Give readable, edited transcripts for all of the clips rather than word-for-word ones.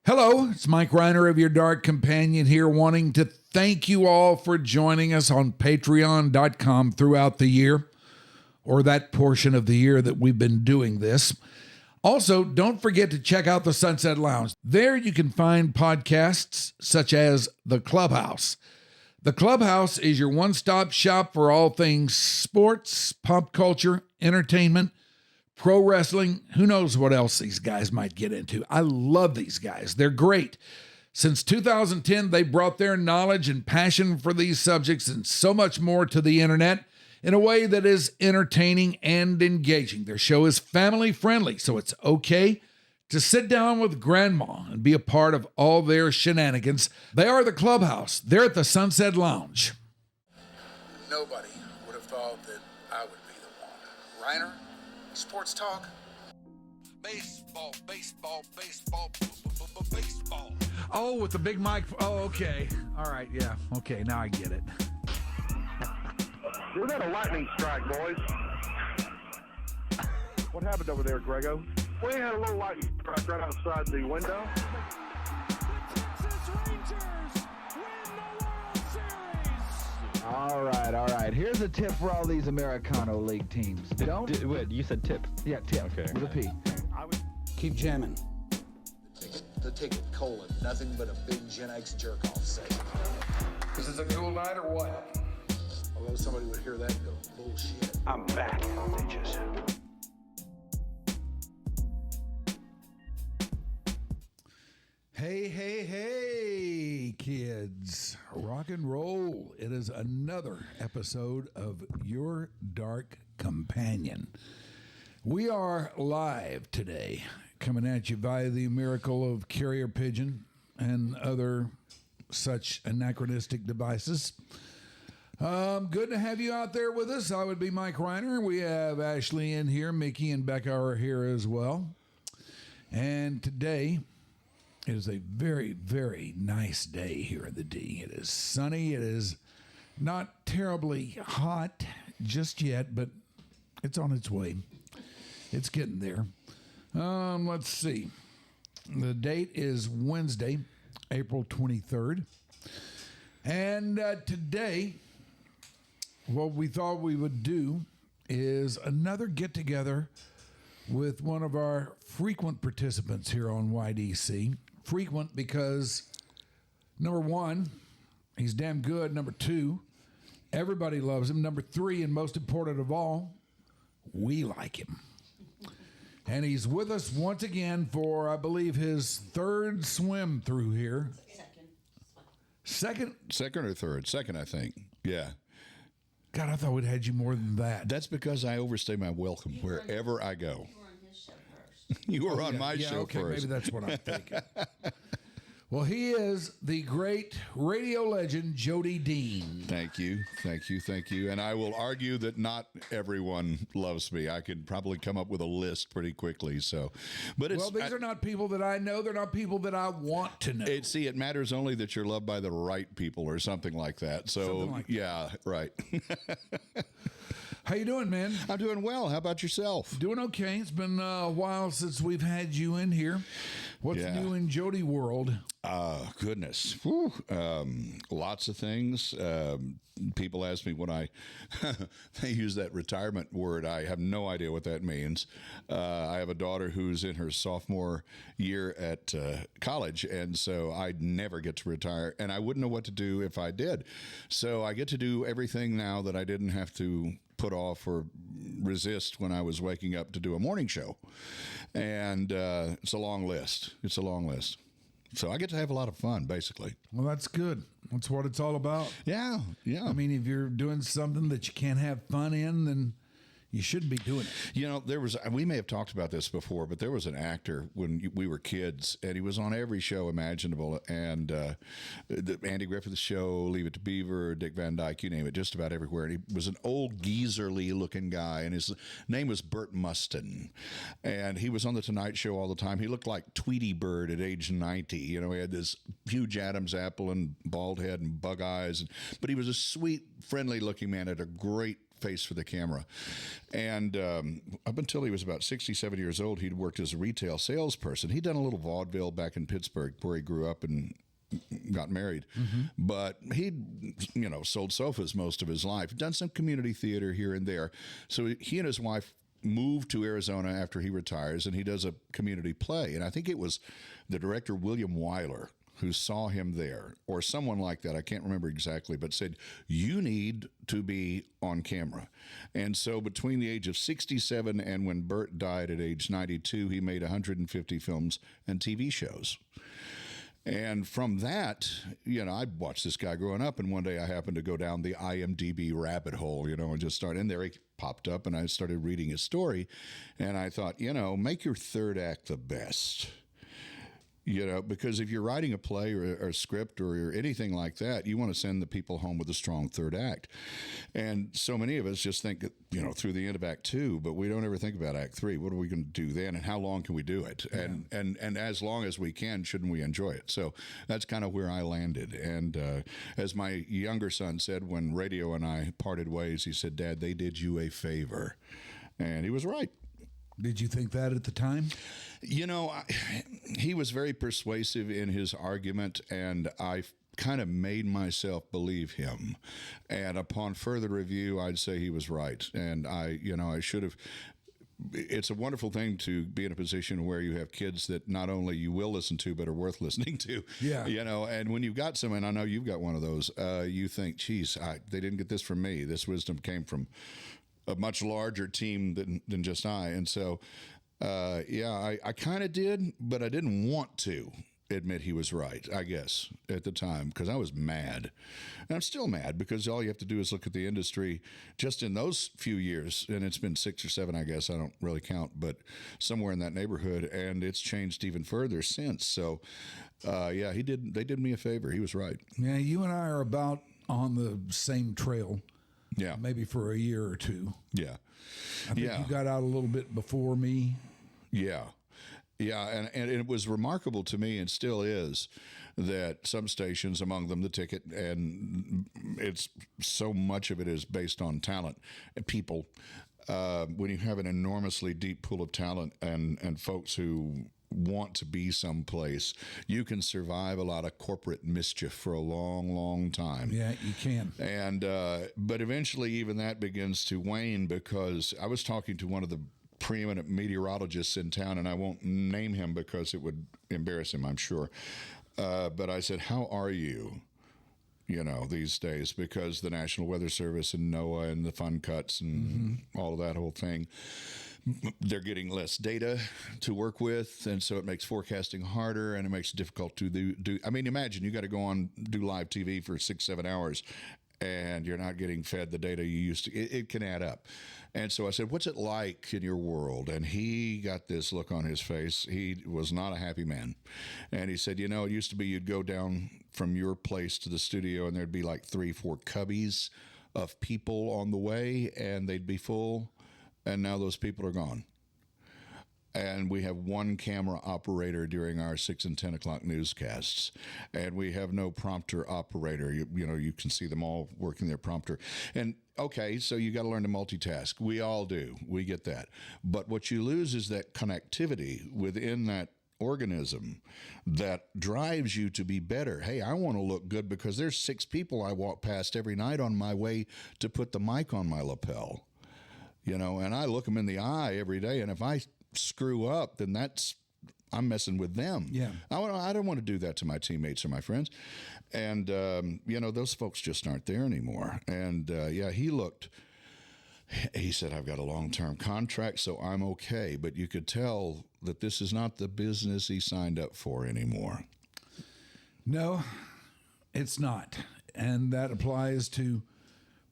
Hello, it's Mike Rhyner of your Dark Companion here, wanting to thank you all for joining us on patreon.com throughout the year, or that portion of the year that we've been doing this. Also, don't forget to check out the Sunset Lounge. There you can find podcasts such as The Clubhouse. The Clubhouse is your one-stop shop for all things sports, pop culture, entertainment, pro wrestling. Who knows what else these guys might get into. I love these guys. They're great. Since 2010, they brought their knowledge and passion for these subjects and so much more to the internet in a way that is entertaining and engaging. Their show is family friendly, so it's okay to sit down with grandma and be a part of all their shenanigans. They are the Clubhouse. They're at the Sunset Lounge. Nobody would have thought that I would be the one. Rhyner, sports talk. Baseball, baseball, baseball, baseball. Oh, with the big mic. Oh, okay. All right, yeah. Okay, now I get it. Isn't that a lightning strike, boys? What happened over there, Grego? We had a little lightning strike right outside the window. All right. Here's a tip for all these Americano League teams. Wait, you said tip. Yeah, tip. Okay. With a P. Keep jamming. The ticket, colon, nothing but a big Gen X jerk-off sake. This is a cool night or what? Although somebody would hear that and go, bullshit. I'm back, bitches. Hey, kids. Rock and roll. It is another episode of Your Dark Companion. We are live today, coming at you via the miracle of carrier pigeon and other such anachronistic devices. Good to have you out there with us. I would be Mike Rhyner. We have Ashley in here. Mickey and Becca are here as well. And today it is a very, very nice day here in the D. It is sunny. It is not terribly hot just yet, but it's on its way. It's getting there. Let's see. The date is Wednesday, April 23rd. And today, what we thought we would do is another get-together with one of our frequent participants here on YDC. Frequent because, number one, he's damn good. Number two, everybody loves him. Number three, and most important of all, we like him. And he's with us once again for, I believe, his third swim through here. Second? Second or third? Second, I think. Yeah. God, I thought we'd had you more than that. That's because I overstay my welcome wherever I go. You were on my show okay, first. Maybe that's what I'm thinking. Well, he is the great radio legend, Jody Dean. Thank you. And I will argue that not everyone loves me. I could probably come up with a list pretty quickly. So, but it's, well, these are not people that I know. They're not people that I want to know. It matters only that you're loved by the right people or something like that. So, Something like that. Yeah, right. How you doing, man? I'm doing well. How about yourself? Doing okay. It's been a while since we've had you in here. What's new in Jody world? Goodness. Whew. Lots of things. People ask me when they use that retirement word. I have no idea what that means. I have a daughter who's in her sophomore year at college, and so I never get to retire, and I wouldn't know what to do if I did. So I get to do everything now that I didn't have to put off or resist when I was waking up to do a morning show. And it's a long list. So I get to have a lot of fun, basically. Well, that's good. That's what it's all about. Yeah. I mean, if you're doing something that you can't have fun in, then you shouldn't be doing it. You know, we may have talked about this before, but there was an actor when we were kids, and he was on every show imaginable. And the Andy Griffith Show, Leave It to Beaver, Dick Van Dyke, you name it, just about everywhere. And he was an old geezerly looking guy, and his name was Burt Mustin. And he was on the Tonight Show all the time. He looked like Tweety Bird at age 90. You know, he had this huge Adam's apple and bald head and bug eyes. But he was a sweet, friendly looking man, had a great face for the camera. And up until he was about 67 years old, he'd worked as a retail salesperson. He'd done a little vaudeville back in Pittsburgh where he grew up and got married. But he'd, sold sofas most of his life, done some community theater here and there. So he and his wife moved to Arizona after he retires, and he does a community play. And I think it was the director, William Wyler, who saw him there, or someone like that, I can't remember exactly, but said, you need to be on camera. And so between the age of 67 and when Bert died at age 92, he made 150 films and TV shows. And from that, I watched this guy growing up, and one day I happened to go down the IMDb rabbit hole, and just start in there. He popped up, and I started reading his story, and I thought, make your third act the best. Because if you're writing a play or a script or anything like that, you want to send the people home with a strong third act. And so many of us just think, through the end of Act 2, but we don't ever think about Act 3. What are we going to do then, and how long can we do it? Yeah. And as long as we can, shouldn't we enjoy it? So that's kind of where I landed. And as my younger son said when Radio and I parted ways, he said, Dad, they did you a favor. And he was right. Did you think that at the time? He was very persuasive in his argument, and I kind of made myself believe him. And upon further review, I'd say he was right. And I should have. It's a wonderful thing to be in a position where you have kids that not only you will listen to, but are worth listening to. Yeah. And when you've got someone, I know you've got one of those, you think, geez, they didn't get this from me. This wisdom came from a much larger team than just I. And so, I kind of did, but I didn't want to admit he was right, I guess, at the time, because I was mad. And I'm still mad, because all you have to do is look at the industry just in those few years, and it's been 6 or 7, I guess, I don't really count, but somewhere in that neighborhood, and it's changed even further since. So, they did me a favor. He was right. Yeah, you and I are about on the same trail. Yeah. Maybe for a year or two. Yeah. I think you got out a little bit before me. Yeah. Yeah, and it was remarkable to me, and still is, that some stations, among them the Ticket, and it's so much of it is based on talent and people. When you have an enormously deep pool of talent and folks who want to be someplace, you can survive a lot of corporate mischief for a long, long time. Yeah, you can. And but eventually even that begins to wane, because I was talking to one of the preeminent meteorologists in town, and I won't name him because it would embarrass him, I'm sure. But I said, how are you, these days? Because the National Weather Service and NOAA and the fun cuts and all of that whole thing, they're getting less data to work with, and so it makes forecasting harder, and it makes it difficult to do. I mean, imagine you got to go on, do live TV for 6-7 hours, and you're not getting fed the data you used to. It can add up. And so I said, what's it like in your world? And he got this look on his face. He was not a happy man. And he said, it used to be you'd go down from your place to the studio, and there'd be like 3-4 cubbies of people on the way, and they'd be full. And now those people are gone. And we have one camera operator during our 6 and 10 o'clock newscasts. And we have no prompter operator. You can see them all working their prompter. And okay, so you got to learn to multitask. We all do. We get that. But what you lose is that connectivity within that organism that drives you to be better. Hey, I want to look good because there's 6 people I walk past every night on my way to put the mic on my lapel. And I look them in the eye every day, and if I screw up, then I'm messing with them. Yeah. I don't want to do that to my teammates or my friends. And, those folks just aren't there anymore. And, he said, I've got a long-term contract, so I'm okay. But you could tell that this is not the business he signed up for anymore. No, it's not. And that applies to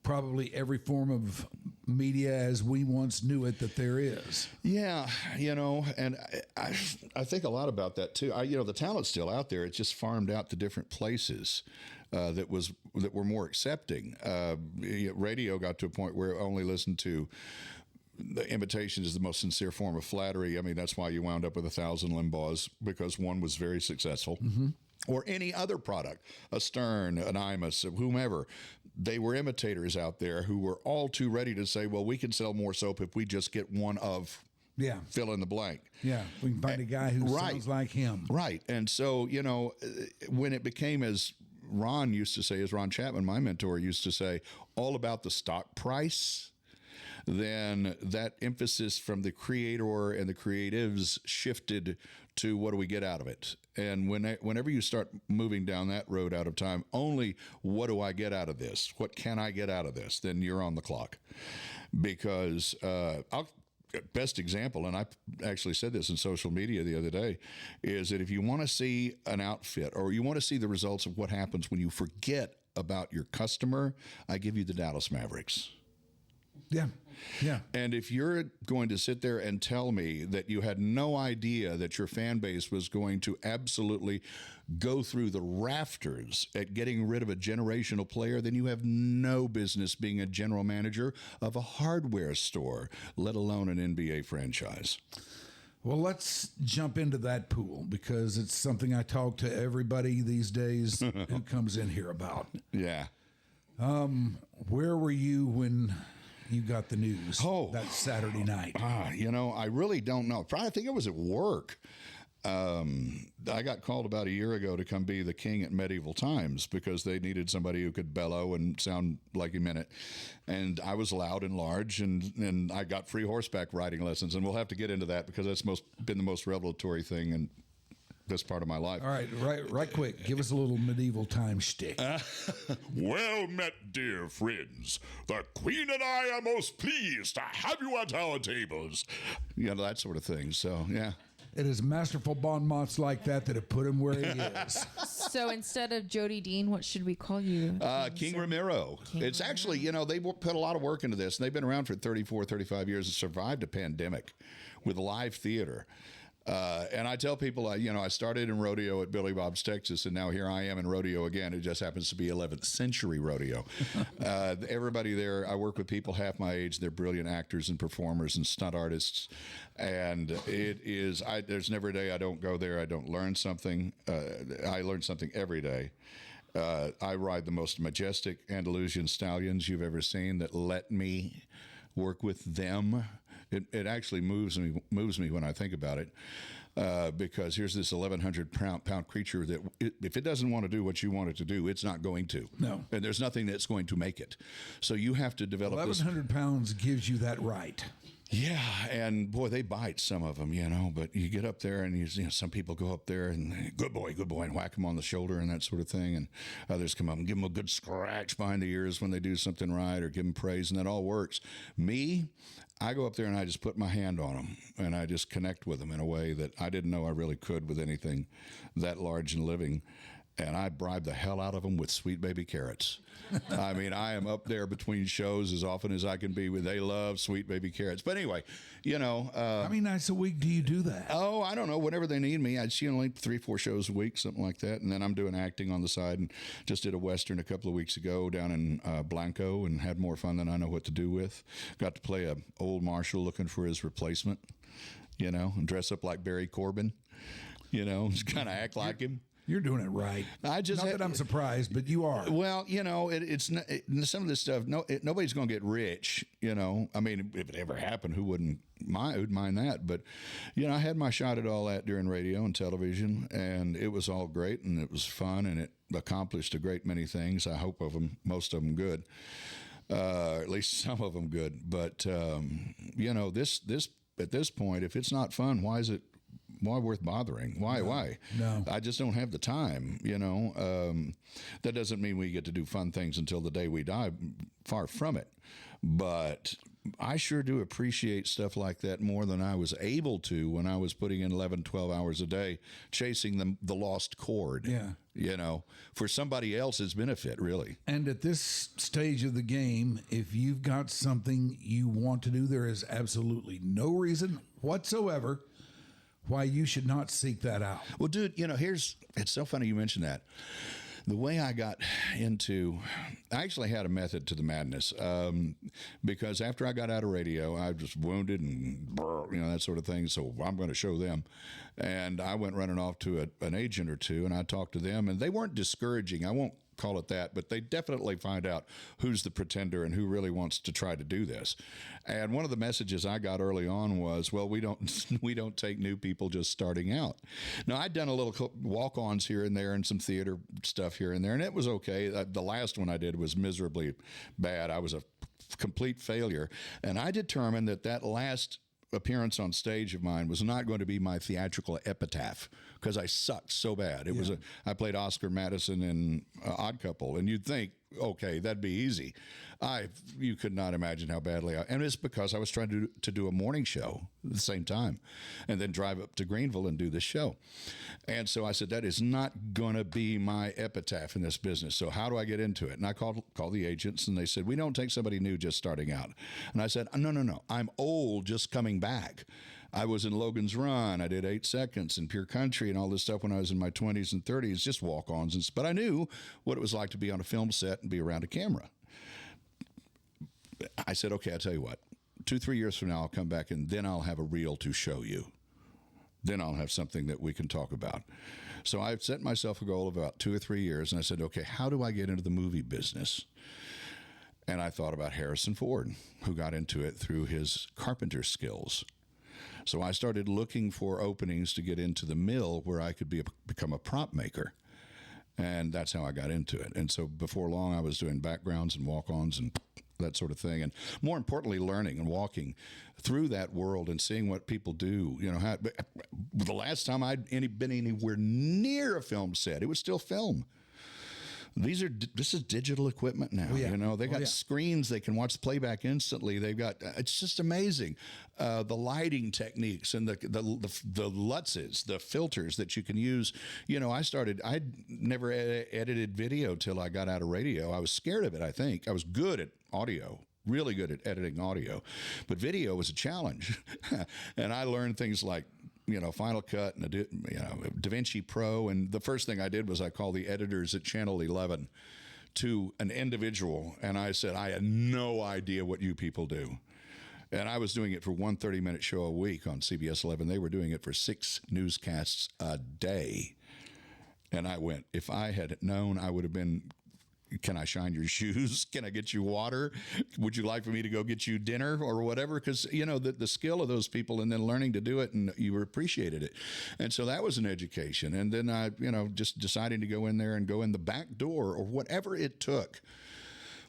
probably every form of media as we once knew it that there is. Yeah, and I think a lot about that too. The talent's still out there. It's just farmed out to different places that were more accepting. Radio got to a point where it only listened to the imitation is the most sincere form of flattery. I mean, that's why you wound up with 1,000 Limbaughs, because one was very successful. Mm-hmm. Or any other product, a Stern, an Imus, whomever. they were imitators out there who were all too ready to say, well, we can sell more soap if we just get one of Yeah. fill in the blank. Yeah. We can find a guy who sounds like him. Right. And so, when it became, as Ron used to say, as Ron Chapman, my mentor, used to say, all about the stock price, then that emphasis from the creator and the creatives shifted to what do we get out of it? And whenever you start moving down that road out of time, only what do I get out of this? What can I get out of this? Then you're on the clock. Because best example, and I actually said this in social media the other day, is that if you want to see an outfit or you want to see the results of what happens when you forget about your customer, I give you the Dallas Mavericks. Yeah. Yeah. And if you're going to sit there and tell me that you had no idea that your fan base was going to absolutely go through the rafters at getting rid of a generational player, then you have no business being a general manager of a hardware store, let alone an NBA franchise. Well, let's jump into that pool because it's something I talk to everybody these days who comes in here about. Yeah. Where were you when you got the news that Saturday night? I really don't know. I think I was at work. I got called about a year ago to come be the king at Medieval Times because they needed somebody who could bellow and sound like he meant it. And I was loud and large, and I got free horseback riding lessons. And we'll have to get into that because that's been the most revelatory thing in this part of my life. All right, right quick. Give us a little Medieval Times shtick. Well met, dear friends. The Queen and I are most pleased to have you at our tables. That sort of thing. So, yeah. It is masterful bon mots like that have put him where he is. So instead of Jody Dean, what should we call you? King Ramiro. It's Ramiro. Actually, they put a lot of work into this. And they've been around for 34, 35 years and survived a pandemic with live theater. And I tell people, I started in rodeo at Billy Bob's, Texas, and now here I am in rodeo again. It just happens to be 11th century rodeo. Everybody there, I work with people half my age. They're brilliant actors and performers and stunt artists. And it is, there's never a day I don't go there. I don't learn something. I learn something every day. I ride the most majestic Andalusian stallions you've ever seen that let me work with them. It actually moves me when I think about it, because here's this 1,100-pound creature that if it doesn't want to do what you want it to do, it's not going to. No. And there's nothing that's going to make it. So you have to develop 1,100 pounds gives you that right. Yeah, and boy, they bite, some of them, but you get up there and some people go up there and good boy, and whack them on the shoulder and that sort of thing, and others come up and give them a good scratch behind the ears when they do something right or give them praise, and that all works. Me, I go up there and I just put my hand on them and I just connect with them in a way that I didn't know I really could with anything that large and living. And I bribe the hell out of them with sweet baby carrots. I mean, I am up there between shows as often as I can be. They love sweet baby carrots. But anyway, how many nights a week do you do that? Oh, I don't know. Whenever they need me, I'd see like 3-4 shows a week, something like that. And then I'm doing acting on the side, and just did a Western a couple of weeks ago down in Blanco, and had more fun than I know what to do with. Got to play a old marshal looking for his replacement, and dress up like Barry Corbin, just kind of act like him. You're doing it right. Not that I'm surprised, but you are. Well, it's not, some of this stuff. Nobody's going to get rich. I mean, if it ever happened, who wouldn't mind that? But I had my shot at all that during radio and television, and it was all great, and it was fun, and it accomplished a great many things. I hope most of them good, at least some of them good. But this at this point, if it's not fun, why worth bothering? Why? No. I just don't have the time, That doesn't mean we get to do fun things until the day we die. Far from it. But I sure do appreciate stuff like that more than I was able to when I was putting in 11, 12 hours a day chasing the lost chord. Yeah. For somebody else's benefit, really. And at this stage of the game, if you've got something you want to do, there is absolutely no reason whatsoever why you should not seek that out. Well, dude, it's so funny you mentioned that. The way I got I actually had a method to the madness, because after I got out of radio, I was wounded and, that sort of thing. So I'm going to show them. And I went running off to an agent or two, and I talked to them, and they weren't discouraging. I won't call it that, but they definitely find out who's the pretender and who really wants to try to do this. And one of the messages I got early on was, well, we don't take new people just starting out. Now, I'd done a little walk-ons here and there and some theater stuff here and there, and it was okay. The last one I did was miserably bad. I was a complete failure, and I determined that last appearance on stage of mine was not going to be my theatrical epitaph, because I sucked so bad. It was I played Oscar Madison in Odd Couple, and you'd think, okay, that'd be easy. You could not imagine how badly and it's because I was trying to do a morning show at the same time, and then drive up to Greenville and do this show. And so I said, that is not going to be my epitaph in this business. So how do I get into it? And I called the agents, and they said, we don't take somebody new just starting out. And I said, no, I'm old just coming back. I was in Logan's Run. I did 8 Seconds and Pure Country and all this stuff when I was in my 20s and 30s, just walk-ons. But I knew what it was like to be on a film set and be around a camera. I said, okay, I'll tell you what. 2-3 years from now, I'll come back, and then I'll have a reel to show you. Then I'll have something that we can talk about. So I've set myself a goal of about 2 or 3 years, and I said, okay, how do I get into the movie business? And I thought about Harrison Ford, who got into it through his carpenter skills. So I started looking for openings to get into the mill where I could become a prop maker. And that's how I got into it. And so before long, I was doing backgrounds and walk-ons and that sort of thing. And more importantly, learning and walking through that world and seeing what people do. You know, the last time I'd been anywhere near a film set, it was still film. This is digital equipment now. Oh, yeah. You know, they got screens. They can watch the playback instantly. They've got, it's just amazing. The lighting techniques and the lutzes, the filters that you can use. You know, I'd never edited video till I got out of radio. I was scared of it, I think. I was good at audio. Really good at editing audio, but video was a challenge. And I learned things like, you know, Final Cut and DaVinci Pro. And the first thing I did was I called the editors at Channel 11 to an individual. And I said, I had no idea what you people do. And I was doing it for one 30-minute show a week on CBS 11. They were doing it for 6 newscasts a day. And I went, if I had known, I would have been, can I shine your shoes? Can I get you water? Would you like for me to go get you dinner or whatever? Because, you know, the skill of those people, and then learning to do it, and you appreciated it. And so that was an education. And then I, you know, just deciding to go in there and go in the back door or whatever it took,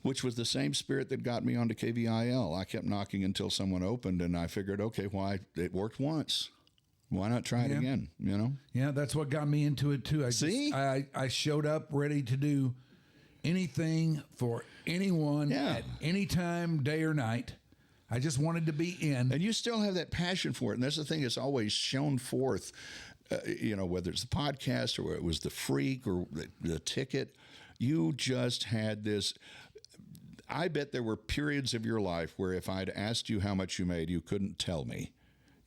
which was the same spirit that got me onto KVIL. I kept knocking until someone opened, and I figured, okay, it worked once. Why not try it again, you know? Yeah, that's what got me into it, too. I showed up ready to do anything for anyone at any time, day or night. I just wanted to be in. And you still have that passion for it. And that's the thing that's always shown forth, you know, whether it's the podcast or it was the Freak or the Ticket. You just had this. I bet there were periods of your life where if I'd asked you how much you made, you couldn't tell me.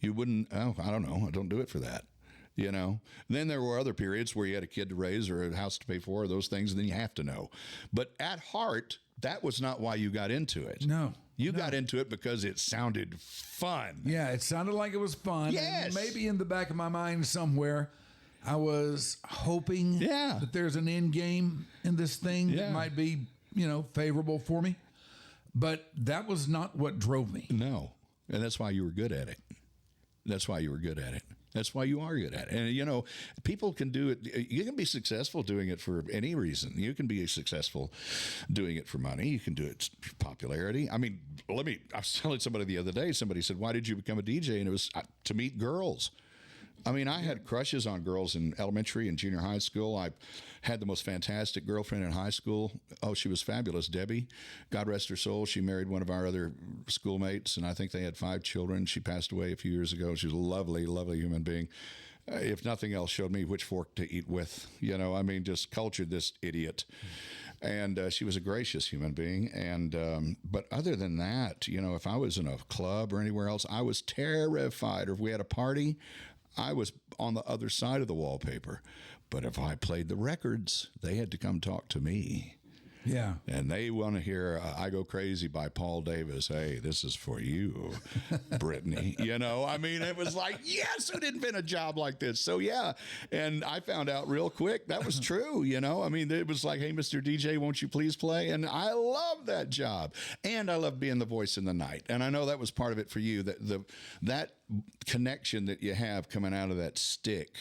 You wouldn't, I don't know. I don't do it for that. You know, then there were other periods where you had a kid to raise or a house to pay for, or those things, and then you have to know. But at heart, that was not why you got into it. No. You got into it because it sounded fun. Yeah, it sounded like it was fun. Yes. And maybe in the back of my mind somewhere, I was hoping that there's an end game in this thing that might be, you know, favorable for me. But that was not what drove me. No. And that's why you were good at it. That's why you were good at it. That's why you are good at it. And, you know, people can do it. You can be successful doing it for any reason. You can be successful doing it for money. You can do it for popularity. I mean, I was telling somebody the other day, somebody said, why did you become a DJ? And it was to meet girls. I mean, I had crushes on girls in elementary and junior high school. I had the most fantastic girlfriend in high school. Oh, she was fabulous, Debbie. God rest her soul. She married one of our other schoolmates, and I think they had 5 children. She passed away a few years ago. She was a lovely, lovely human being. If nothing else, showed me which fork to eat with. You know, I mean, just cultured this idiot. And she was a gracious human being. And but other than that, you know, if I was in a club or anywhere else, I was terrified. Or if we had a party, I was on the other side of the wallpaper. But if I played the records, they had to come talk to me. Yeah. And they want to hear I Go Crazy by Paul Davis. Hey, this is for you, Brittany. You know, I mean, it was like, yes, who didn't invent a job like this? So, yeah. And I found out real quick that was true, you know. I mean, it was like, hey, Mr. DJ, won't you please play? And I love that job. And I love being the voice in the night. And I know that was part of it for you, that connection that you have coming out of that stick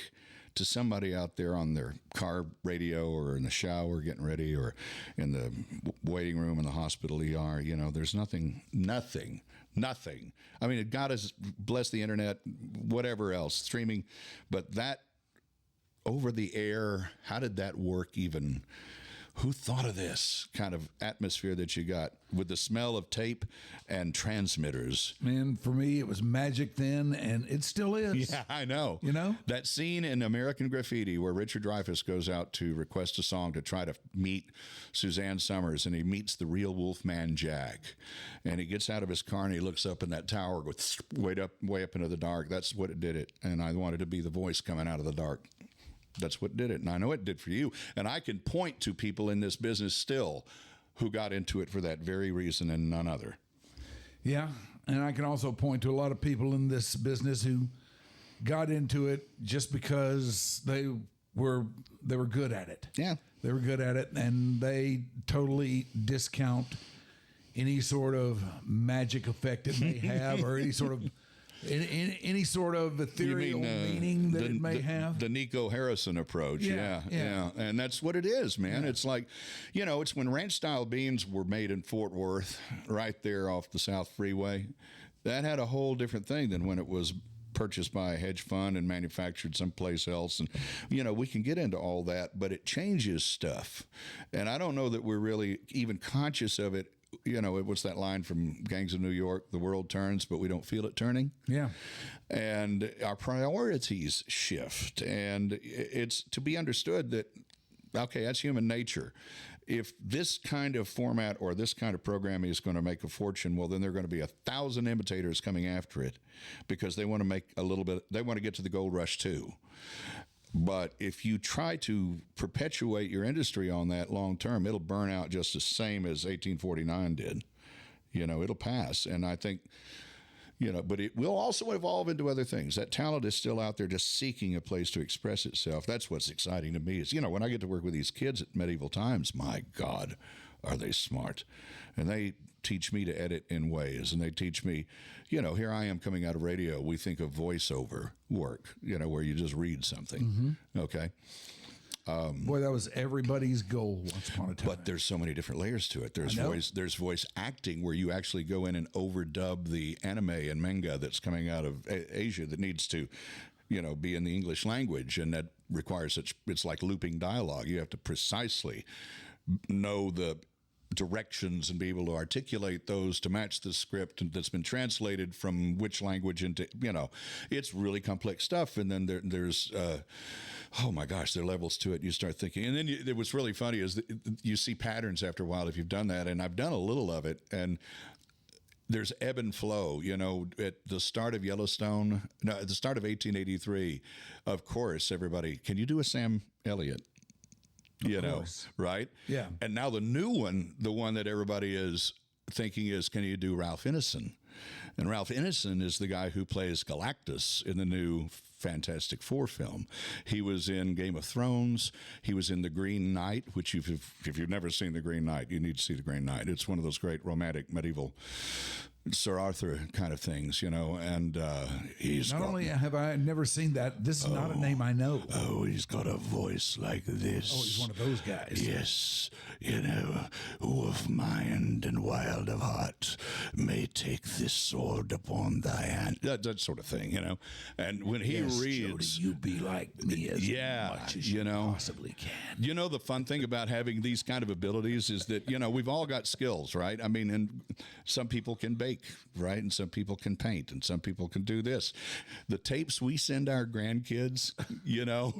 to somebody out there on their car radio or in the shower getting ready or in the waiting room in the hospital ER, you know, there's nothing. I mean, God has blessed the internet, whatever else, streaming, but that over the air, how did that work even? Who thought of this kind of atmosphere that you got with the smell of tape and transmitters? Man, for me, it was magic then, and it still is. Yeah, I know. You know? That scene in American Graffiti where Richard Dreyfuss goes out to request a song to try to meet Suzanne Summers, and he meets the real Wolfman Jack. And he gets out of his car, and he looks up in that tower, goes way up into the dark. That's what it did it. And I wanted to be the voice coming out of the dark. That's what did it. And I know it did for you. And I can point to people in this business still who got into it for that very reason and none other. Yeah. And I can also point to a lot of people in this business who got into it just because they were good at it. Yeah. They were good at it, and they totally discount any sort of magic effect it may have or any sort of any sort of ethereal meaning that it may have. The Nico Harrison approach. Yeah. And that's what it is, man. Yeah. It's like, you know, it's when ranch style beans were made in Fort Worth, right there off the South Freeway. That had a whole different thing than when it was purchased by a hedge fund and manufactured someplace else. And, you know, we can get into all that, but it changes stuff. And I don't know that we're really even conscious of it. You know, what's that line from Gangs of New York? The world turns, but we don't feel it turning. Yeah. And our priorities shift. And it's to be understood that, okay, that's human nature. If this kind of format or this kind of programming is going to make a fortune, well, then there are going to be 1,000 imitators coming after it because they want to make a little bit, they want to get to the gold rush too. But if you try to perpetuate your industry on that long term, it'll burn out just the same as 1849 did. You know, it'll pass. And I think, you know, but it will also evolve into other things. That talent is still out there just seeking a place to express itself. That's what's exciting to me is, you know, when I get to work with these kids at Medieval Times, my God, are they smart. And they teach me to edit in ways, and they teach me, you know, here I am coming out of radio. We think of voiceover work, you know, where you just read something. Mm-hmm. Okay. Boy, that was everybody's goal once upon a time. But there's so many different layers to it. There's voice acting where you actually go in and overdub the anime and manga that's coming out of Asia that needs to, you know, be in the English language, and that requires it's like looping dialogue. You have to precisely know the directions and be able to articulate those to match the script that's been translated from which language into, you know, it's really complex stuff. And then there's oh my gosh, there are levels to it. You start thinking, and then what's really funny is that you see patterns after a while if you've done that, and I've done a little of it, and there's ebb and flow. You know, at the start of Yellowstone, no, at the start of 1883, of course, everybody, can you do a Sam Elliott? You know, right? Yeah. And now the new one, the one that everybody is thinking is, can you do Ralph Ineson? And Ralph Ineson is the guy who plays Galactus in the new Fantastic Four film. He was in Game of Thrones. He was in The Green Knight, which if you've never seen The Green Knight, you need to see The Green Knight. It's one of those great romantic medieval Sir Arthur kind of things, you know, and he's not only have I never seen that, this is not a name I know. Oh, he's got a voice like this. Oh, he's one of those guys. Yes, you know, who of mind and wild of heart may take this sword upon thy hand. That sort of thing, you know. And when he reads, Jody, you be like me as much as you possibly can. You know, the fun thing about having these kind of abilities is that, you know, we've all got skills, right? I mean, and some people can bake, right? And some people can paint, and some people can do this. The tapes we send our grandkids, you know,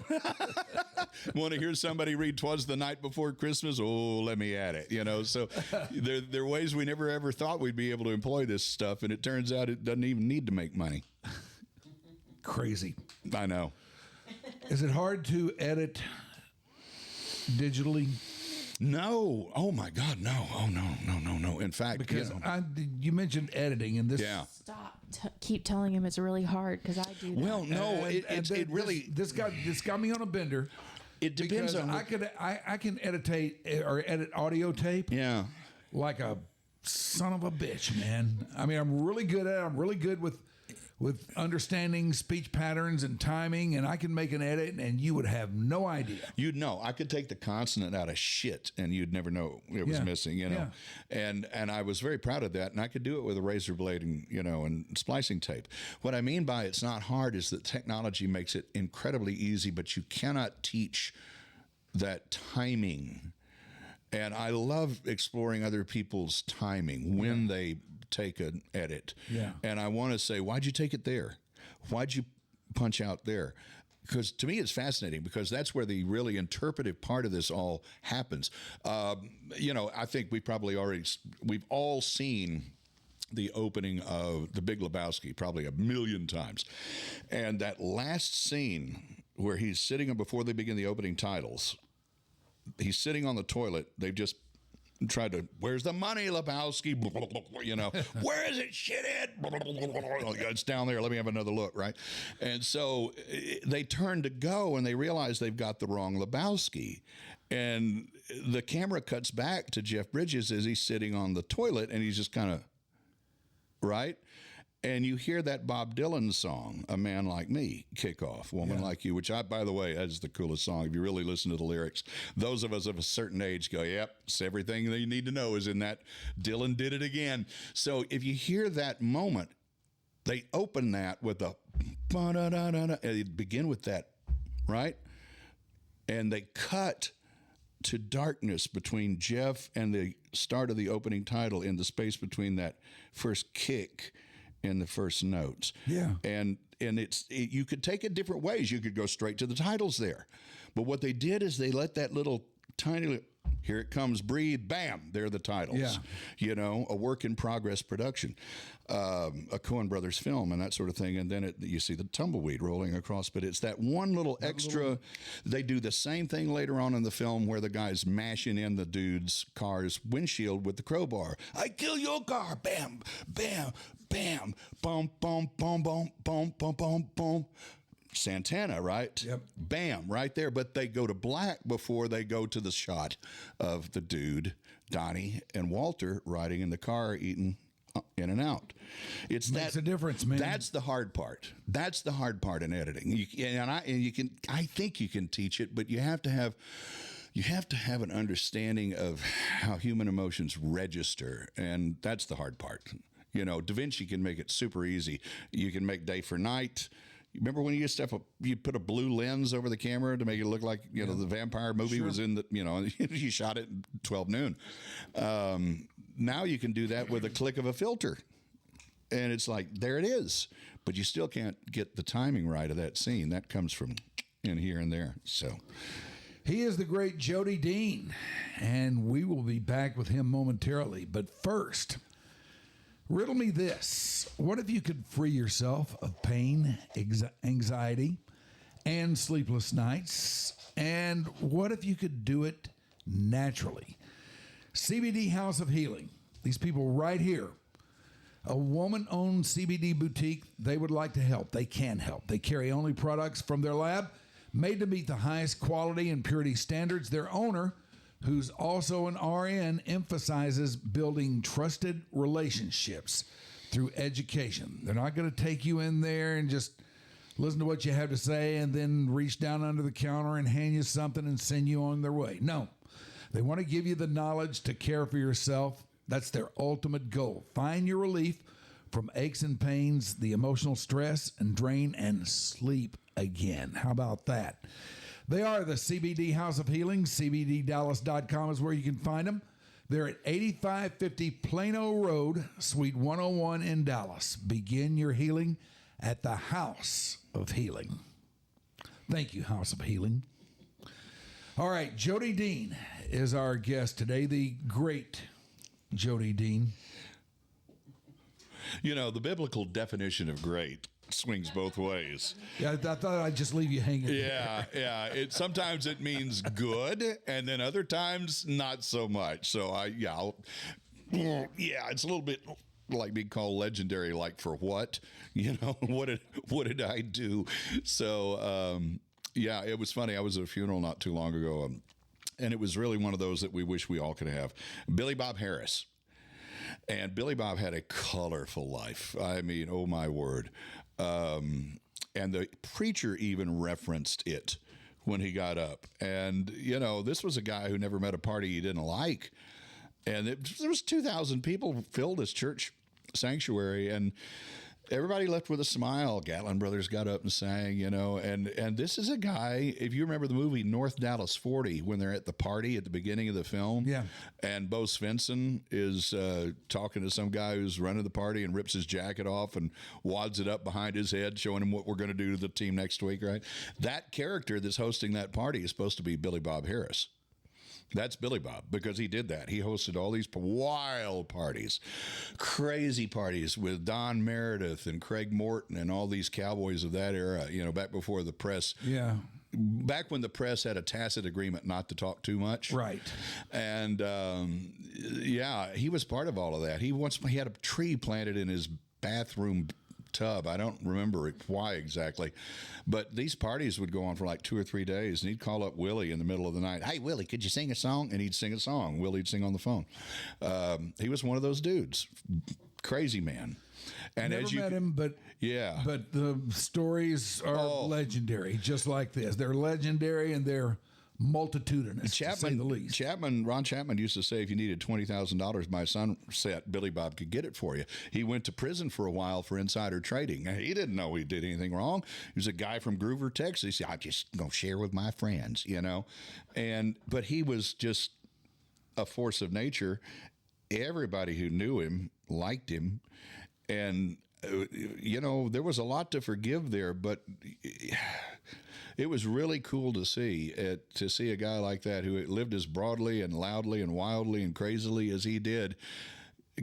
want to hear somebody read "'Twas the Night Before Christmas"? Oh, let me at it, you know. So there are ways we never ever thought we'd be able to employ this stuff, and it turns out it doesn't even need to make money. Crazy. I know. Is it hard to edit digitally? No. Oh my God, no. Oh no. In fact, Because you know, you mentioned editing, and this. yeah. Stop. Keep telling him it's really hard because I do that. Well, no, And it really this got me on a bender. it depends Because on I can edit audio tape yeah. like a son of a bitch, man. I mean, I'm really good at it. I'm really good with understanding speech patterns and timing, and I can make an edit, and you would have no idea. You'd know. I could take the consonant out of shit, and you'd never know it was Yeah. missing. You know, and I was very proud of that, and I could do it with a razor blade and and splicing tape. What I mean by it's not hard is that technology makes it incredibly easy, but you cannot teach that timing. And I love exploring other people's timing when they take an edit. Yeah. And I want to say, why'd you take it there? Why'd you punch out there? Because to me, it's fascinating because that's where the really interpretive part of this all happens. I think we've all seen the opening of The Big Lebowski probably a million times. And that last scene where he's sitting before they begin the opening titles, he's sitting on the toilet. They've just tried to, where's the money, Lebowski? Where is it, shithead? It's down there. Let me have another look, right? And so they turn to go, and they realize they've got the wrong Lebowski. And the camera cuts back to Jeff Bridges as he's sitting on the toilet, and he's just kind of, right? And you hear that Bob Dylan song, A Man Like Me, kick off, Woman Like You, which, by the way, is the coolest song. If you really listen to the lyrics, those of us of a certain age go, yep, it's everything that you need to know is in that. Dylan did it again. So if you hear that moment, they open that with a and they begin with that, right? And they cut to darkness between Jeff and the start of the opening title in the space between that first kick in the first notes. Yeah. And you could take it different ways. You could go straight to the titles there. But what they did is they let that little tiny, here it comes, breathe, bam, there are the titles. Yeah. A work in progress production, a Coen Brothers film and that sort of thing. And then you see the tumbleweed rolling across. But it's that one little extra. They do the same thing later on in the film where the guy's mashing in the dude's car's windshield with the crowbar. I kill your car. Bam, bam, bam, boom, boom, boom, boom, boom, boom, boom, boom. Santana, right? Yep. Bam, right there. But they go to black before they go to the shot of the dude, Donnie, and Walter riding in the car, eating in and out. Makes a difference, man. That's the hard part. That's the hard part in editing. I think you can teach it, but you have to have an understanding of how human emotions register, and that's the hard part. Da Vinci can make it super easy. You can make day for night. Remember when you used to you put a blue lens over the camera to make it look like the vampire movie was in the you shot it at 12 noon. Now you can do that with a click of a filter, and it's like there it is. But you still can't get the timing right of that scene. That comes from in here and there. So He is the great Jody Dean, and we will be back with him momentarily. But first, riddle me this. What if you could free yourself of pain, anxiety, and sleepless nights? And what if you could do it naturally? CBD House of Healing. These people right here, a woman-owned CBD boutique, they would like to help. They can help. They carry only products from their lab made to meet the highest quality and purity standards. Their owner, who's also an RN, emphasizes building trusted relationships through education. They're not going to take you in there and just listen to what you have to say and then reach down under the counter and hand you something and send you on their way. No, they want to give you the knowledge to care for yourself. That's their ultimate goal. Find your relief from aches and pains, the emotional stress and drain, and sleep again. How about that? They are the CBD House of Healing. CBDDallas.com is where you can find them. They're at 8550 Plano Road, Suite 101 in Dallas. Begin your healing at the House of Healing. Thank you, House of Healing. All right, Jody Dean is our guest today, the great Jody Dean. The biblical definition of great swings both ways. Yeah, I thought I'd just leave you hanging. Yeah, yeah. Sometimes it means good, and then other times not so much. So it's a little bit like being called legendary. Like for what? What did I do? So it was funny. I was at a funeral not too long ago, and it was really one of those that we wish we all could have. Billy Bob Harris. And Billy Bob had a colorful life. I mean, oh my word. And the preacher even referenced it when he got up. And, this was a guy who never met a party he didn't like. And there was 2,000 people filled this church sanctuary, and everybody left with a smile. Gatlin Brothers got up and sang, and this is a guy, if you remember the movie North Dallas 40, when they're at the party at the beginning of the film, and Bo Svensson is talking to some guy who's running the party and rips his jacket off and wads it up behind his head, showing him what we're going to do to the team next week, right? That character that's hosting that party is supposed to be Billy Bob Harris. That's Billy Bob, because he did that. He hosted all these wild parties, crazy parties with Don Meredith and Craig Morton and all these cowboys of that era, back before the press. Yeah. Back when the press had a tacit agreement not to talk too much. Right. And, he was part of all of that. He had a tree planted in his bathroom tub. I don't remember why exactly, but these parties would go on for like 2 or 3 days, and he'd call up Willie in the middle of the night. Hey, Willie, could you sing a song? And he'd sing a song. Willie'd sing on the phone. He was one of those dudes, crazy man. And Never met him, but the stories are legendary, just like this. They're legendary, and they're multitudinous, to say the least. Ron Chapman used to say if you needed $20,000 by sunset, Billy Bob could get it for you. He went to prison for a while for insider trading. He didn't know he did anything wrong. He was a guy from Groover, Texas. He said, I'm just going to share with my friends, But he was just a force of nature. Everybody who knew him liked him. And, there was a lot to forgive there, but it was really cool to see a guy like that who lived as broadly and loudly and wildly and crazily as he did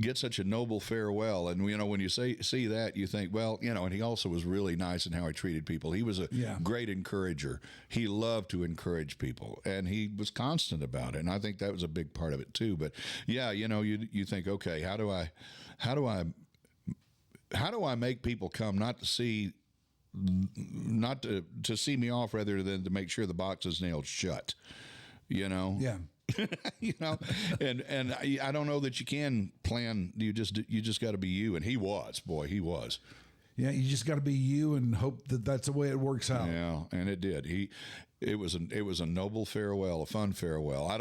get such a noble farewell. And, when you see that, you think, well, and he also was really nice in how he treated people. He was a great encourager. He loved to encourage people, and he was constant about it. And I think that was a big part of it too. But you think, okay, how do I make people come not to see me off rather than to make sure the box is nailed shut, Yeah. and I don't know that you can plan. You just got to be you. And he was. Yeah, you just got to be you and hope that that's the way it works out. Yeah, and it did. It was a noble farewell, a fun farewell. I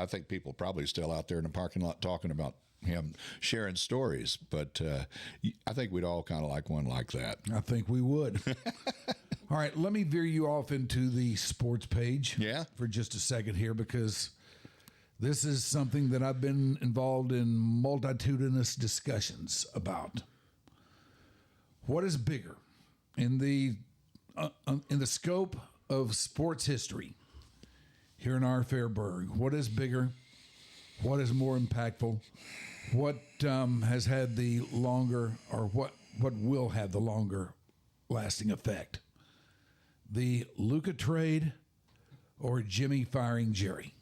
think people probably still out there in the parking lot talking about him sharing stories, but I think we'd all kind of like one like that. I think we would. All right, let me veer you off into the sports page for just a second here, because this is something that I've been involved in multitudinous discussions about. What is bigger in the scope of sports history here in our fair burg? What is bigger? What is more impactful? What has had the longer, or what will have the longer lasting effect? The Luka trade or Jimmy firing Jerry?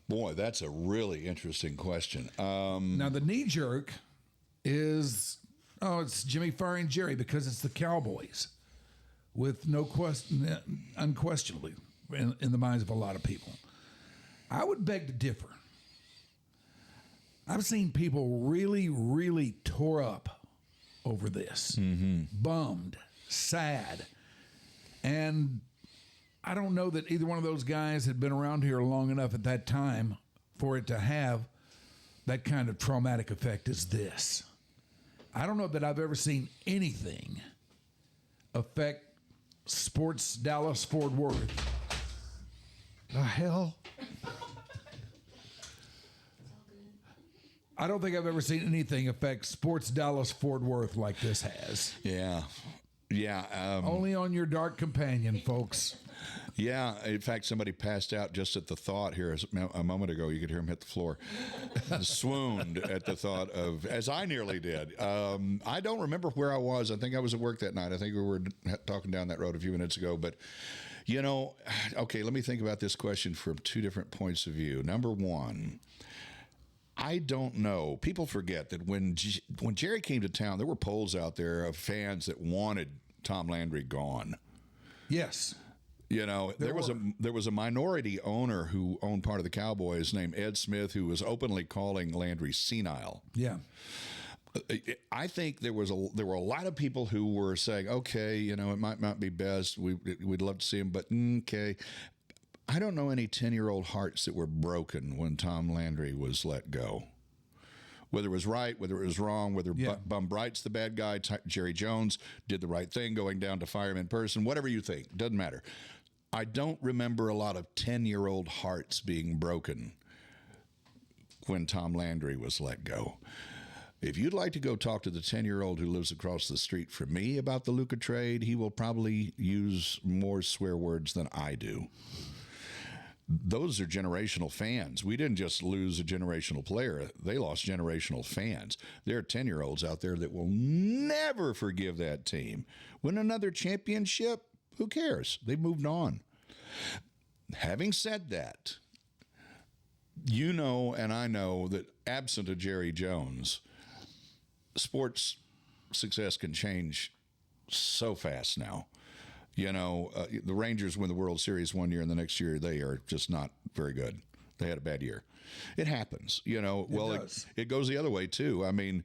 Boy, that's a really interesting question. Now, the knee jerk is, it's Jimmy firing Jerry because it's the Cowboys, with no question, unquestionably, in the minds of a lot of people. I would beg to differ. I've seen people really, really tore up over this, bummed, sad, and I don't know that either one of those guys had been around here long enough at that time for it to have that kind of traumatic effect as this. I don't know that I've ever seen anything affect sports Dallas-Fort Worth. The hell? I don't think I've ever seen anything affect sports Dallas-Fort Worth like this has. Yeah. Yeah. Only on your dark companion, folks. Yeah. In fact, somebody passed out just at the thought here a moment ago. You could hear him hit the floor. Swooned at the thought of, as I nearly did. I don't remember where I was. I think I was at work that night. I think we were talking down that road a few minutes ago. But, you know, okay, let me think about this question from two different points of view. Number one, I don't know. People forget that when Jerry came to town, there were polls out there of fans that wanted Tom Landry gone. Yes. You know, there was a minority owner who owned part of the Cowboys named Ed Smith, who was openly calling Landry senile. Yeah. I think there were a lot of people who were saying, okay, you know, it might not be best. We'd love to see him, but okay. I don't know any 10-year-old hearts that were broken when Tom Landry was let go. Whether it was right, whether it was wrong, whether Bum Bright's the bad guy, Jerry Jones did the right thing going down to fire him in person, whatever you think, doesn't matter. I don't remember a lot of 10-year-old hearts being broken when Tom Landry was let go. If you'd like to go talk to the 10-year-old who lives across the street from me about the Luka trade, he will probably use more swear words than I do. Those are generational fans. We didn't just lose a generational player. They lost generational fans. There are 10-year-olds out there that will never forgive that team. Win another championship, who cares? They've moved on. Having said that, you know and I know that absent of Jerry Jones, sports success can change so fast now. You know, the Rangers win the World Series one year, and the next year they are just not very good. They had a bad year. It happens, you know. It goes the other way, too. I mean,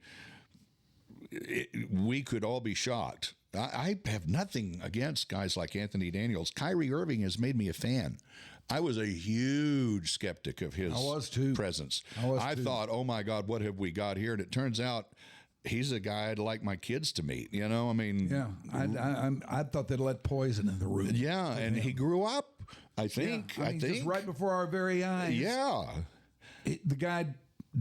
we could all be shocked. I have nothing against guys like Anthony Daniels. Kyrie Irving has made me a fan. I was a huge skeptic of his presence. I thought, oh, my God, what have we got here? And it turns out he's a guy I'd like my kids to meet, you know? I mean... Yeah, I thought they'd let poison in the room. Yeah, and he grew up, I think. Yeah, I think. Just right before our very eyes. Yeah. The guy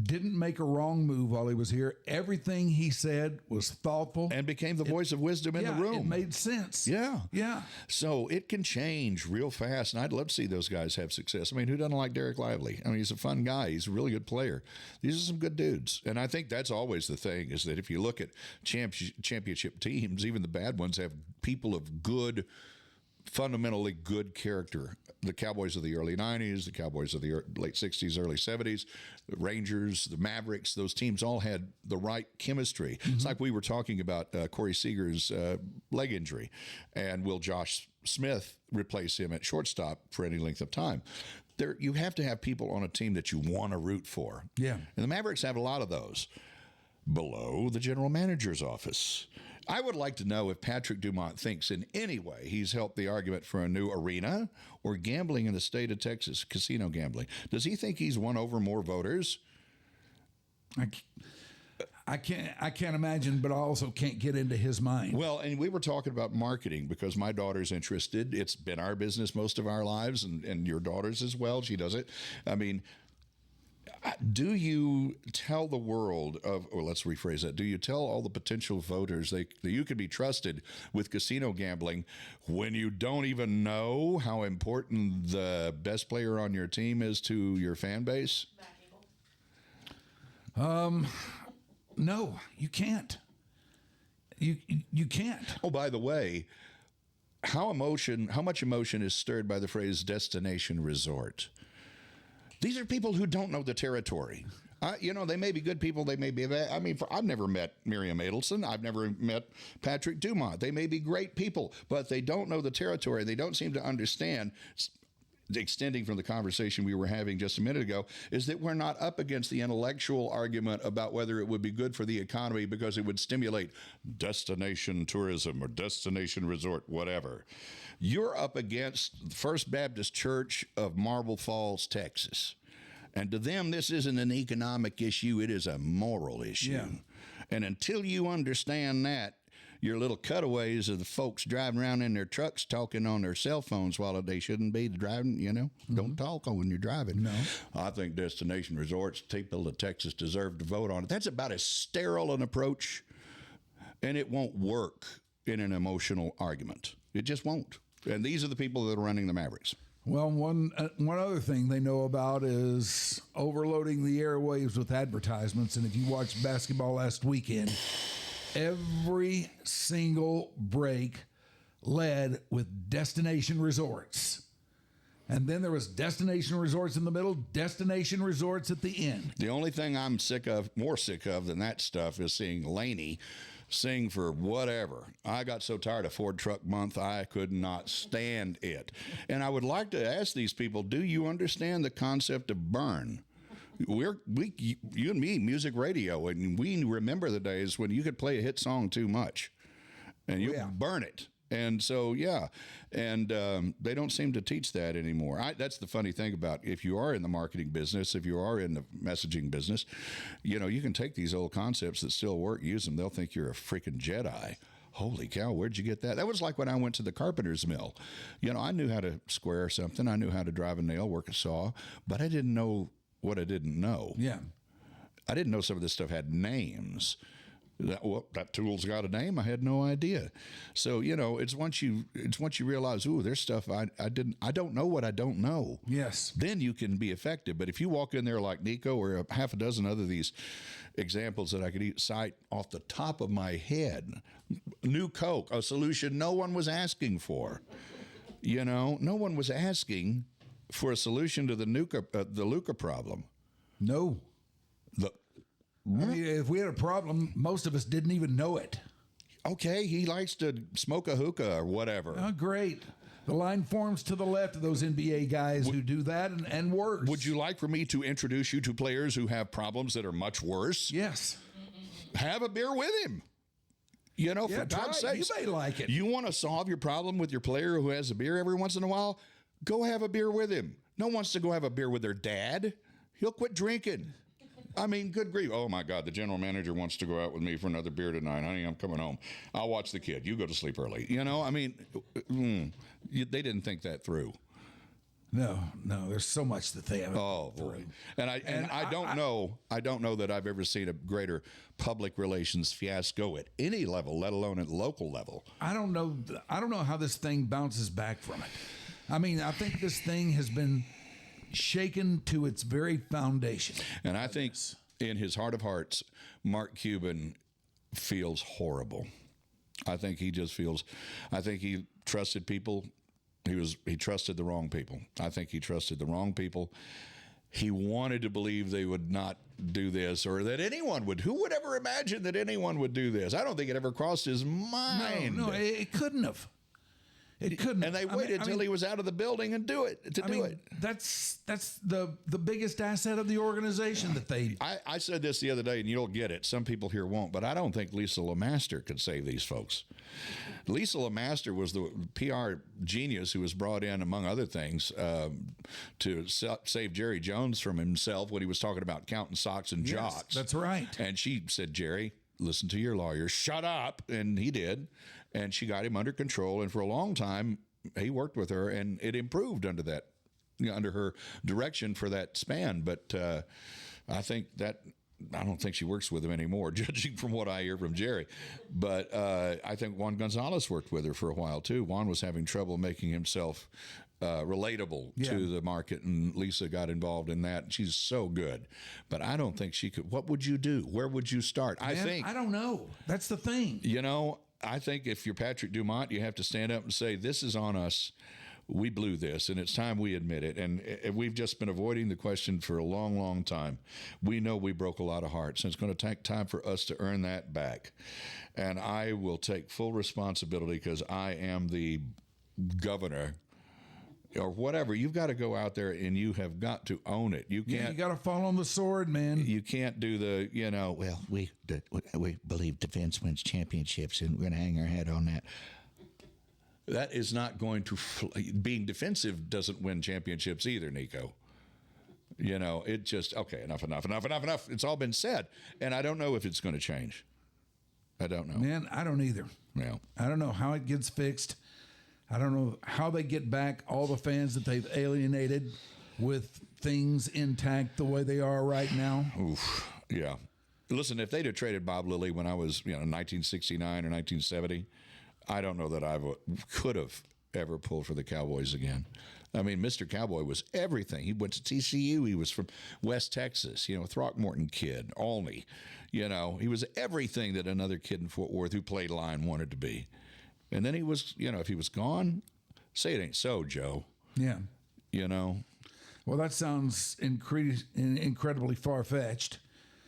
didn't make a wrong move while he was here. Everything he said was thoughtful. And became the voice of wisdom in the room. It made sense. Yeah. Yeah. So it can change real fast, and I'd love to see those guys have success. I mean, who doesn't like Derek Lively? I mean, he's a fun guy. He's a really good player. These are some good dudes. And I think that's always the thing, is that if you look at championship teams, even the bad ones have people of good, fundamentally good character. The Cowboys of the early 90s, the Cowboys of the late 60s, early 70s, the Rangers, the Mavericks, those teams all had the right chemistry. Mm-hmm. It's like we were talking about Corey Seager's leg injury, and will Josh Smith replace him at shortstop for any length of time? You have to have people on a team that you want to root for. Yeah. And the Mavericks have a lot of those below the general manager's office. I would like to know if Patrick Dumont thinks in any way he's helped the argument for a new arena or gambling in the state of Texas, casino gambling. Does he think he's won over more voters? I can't imagine, but I also can't get into his mind. Well, and we were talking about marketing because my daughter's interested. It's been our business most of our lives, and your daughter's as well. She does it. I mean, do you tell the world or let's rephrase that, do you tell all the potential voters that you can be trusted with casino gambling when you don't even know how important the best player on your team is to your fan base? No, you can't. You can't. Oh, by the way, how much emotion is stirred by the phrase destination resort? These are people who don't know the territory. They may be good people. They may be bad. I mean, I've never met Miriam Adelson. I've never met Patrick Dumont. They may be great people, but they don't know the territory. They don't seem to understand. Extending from the conversation we were having just a minute ago, is that we're not up against the intellectual argument about whether it would be good for the economy because it would stimulate destination tourism or destination resort, whatever. You're up against the First Baptist Church of Marble Falls, Texas. And to them, this isn't an economic issue. It is a moral issue. Yeah. And until you understand that, your little cutaways of the folks driving around in their trucks talking on their cell phones while they shouldn't be driving, Mm-hmm. Don't talk when you're driving. No. I think destination resorts, people of Texas deserve to vote on it. That's about as sterile an approach, and it won't work. in an emotional argument. It just won't. And these are the people that are running the Mavericks. Well, one other thing they know about is overloading the airwaves with advertisements. And if you watched basketball last weekend, every single break led with destination resorts. And then there was destination resorts in the middle, destination resorts at the end. The only thing I'm more sick of than that stuff is seeing Laney sing for whatever. I got so tired of Ford Truck Month, I could not stand it. And I would like to ask these people, do you understand the concept of burn? You and me, music radio, and we remember the days when you could play a hit song too much, and you burn it. And so, they don't seem to teach that anymore. That's the funny thing about if you are in the marketing business, if you are in the messaging business, you can take these old concepts that still work, use them. They'll think you're a freaking Jedi. Holy cow, where'd you get that? That was like when I went to the carpenter's mill. I knew how to square something. I knew how to drive a nail, work a saw, but I didn't know what I didn't know. Yeah. I didn't know some of this stuff had names. That tool's got a name. I had no idea. So it's once you realize, ooh, there's stuff I don't know what I don't know. Yes. Then you can be effective. But if you walk in there like Nico or a half a dozen other these examples that I could cite off the top of my head, New Coke, a solution no one was asking for. No one was asking for a solution to the Luca problem. No. I mean, if we had a problem, most of us didn't even know it. Okay, he likes to smoke a hookah or whatever. Oh, great. The line forms to the left of those NBA guys who do that and worse. Would you like for me to introduce you to players who have problems that are much worse? Yes. Have a beer with him. For God's sake. You may like it. You want to solve your problem with your player who has a beer every once in a while? Go have a beer with him. No one wants to go have a beer with their dad. He'll quit drinking. I mean, good grief. Oh, my God, the general manager wants to go out with me for another beer tonight. Honey, I'm coming home. I'll watch the kid. You go to sleep early. They didn't think that through. No, there's so much that they haven't. Oh, boy. And I don't know that I've ever seen a greater public relations fiasco at any level, let alone at the local level. I don't know how this thing bounces back from it. I mean, I think this thing has been shaken to its very foundation. And I think in his heart of hearts, Mark Cuban feels horrible. I think he trusted people. He trusted the wrong people. I think he trusted the wrong people. He wanted to believe they would not do this or that anyone would. Who would ever imagine that anyone would do this? I don't think it ever crossed his mind. No, it couldn't have. It couldn't. And they waited until he was out of the building and do it. That's the biggest asset of the organization that they. I said this the other day, and you'll get it. Some people here won't, but I don't think Lisa LeMaster could save these folks. Lisa LeMaster was the PR genius who was brought in, among other things, to save Jerry Jones from himself when he was talking about counting socks and jocks. Yes, that's right. And she said, Jerry, listen to your lawyer. Shut up. And he did. And she got him under control. And for a long time, he worked with her, and it improved under that, under her direction for that span. But I don't think she works with him anymore, judging from what I hear from Jerry. But I think Juan Gonzalez worked with her for a while, too. Juan was having trouble making himself relatable to the market, and Lisa got involved in that. She's so good. But I don't think she could. What would you do? Where would you start? I don't know. That's the thing. I think if you're Patrick Dumont, you have to stand up and say, this is on us. We blew this, and it's time we admit it. And we've just been avoiding the question for a long, long time. We know we broke a lot of hearts, and it's going to take time for us to earn that back. And I will take full responsibility because I am the governor or whatever. You've got to go out there and you have got to own it. You can't. You got to fall on the sword, man. You can't do the, Well, we believe defense wins championships, and we're going to hang our hat on that. That is not going to. Being defensive doesn't win championships either, Nico. It just enough. It's all been said, and I don't know if it's going to change. I don't know. Man, I don't either. Yeah. I don't know how it gets fixed. I don't know how they get back all the fans that they've alienated with things intact the way they are right now. Oof. Yeah. Listen, if they'd have traded Bob Lilly when I was, 1969 or 1970, I don't know that I could have ever pulled for the Cowboys again. I mean, Mr. Cowboy was everything. He went to TCU. He was from West Texas, Throckmorton kid, Olney. He was everything that another kid in Fort Worth who played line wanted to be. And then he was, if he was gone, say it ain't so, Joe. Yeah. Well, that sounds incredibly far-fetched.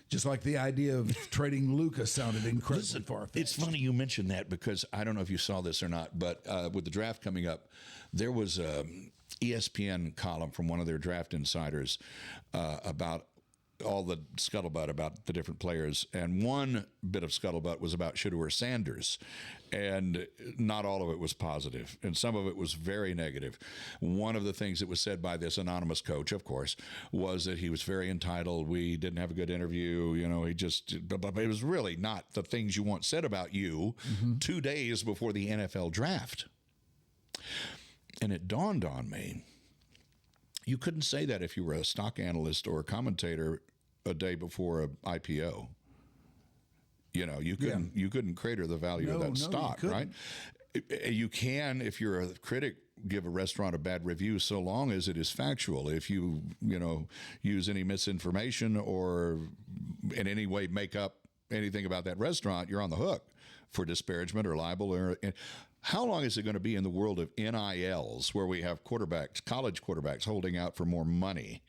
Just like the idea of trading Lucas sounded incredibly far-fetched. It's funny you mentioned that because I don't know if you saw this or not, but with the draft coming up, there was a ESPN column from one of their draft insiders about all the scuttlebutt about the different players. And one bit of scuttlebutt was about Shedeur Sanders. And not all of it was positive. And some of it was very negative. One of the things that was said by this anonymous coach, of course, was that he was very entitled. We didn't have a good interview. But it was really not the things you want said about you 2 days before the NFL draft. And it dawned on me, you couldn't say that if you were a stock analyst or a commentator a day before an IPO. You couldn't crater the value of that stock, right? You can, if you're a critic, give a restaurant a bad review so long as it is factual. If you use any misinformation or in any way make up anything about that restaurant, you're on the hook for disparagement or libel. How long is it going to be in the world of NILs where we have college quarterbacks holding out for more money?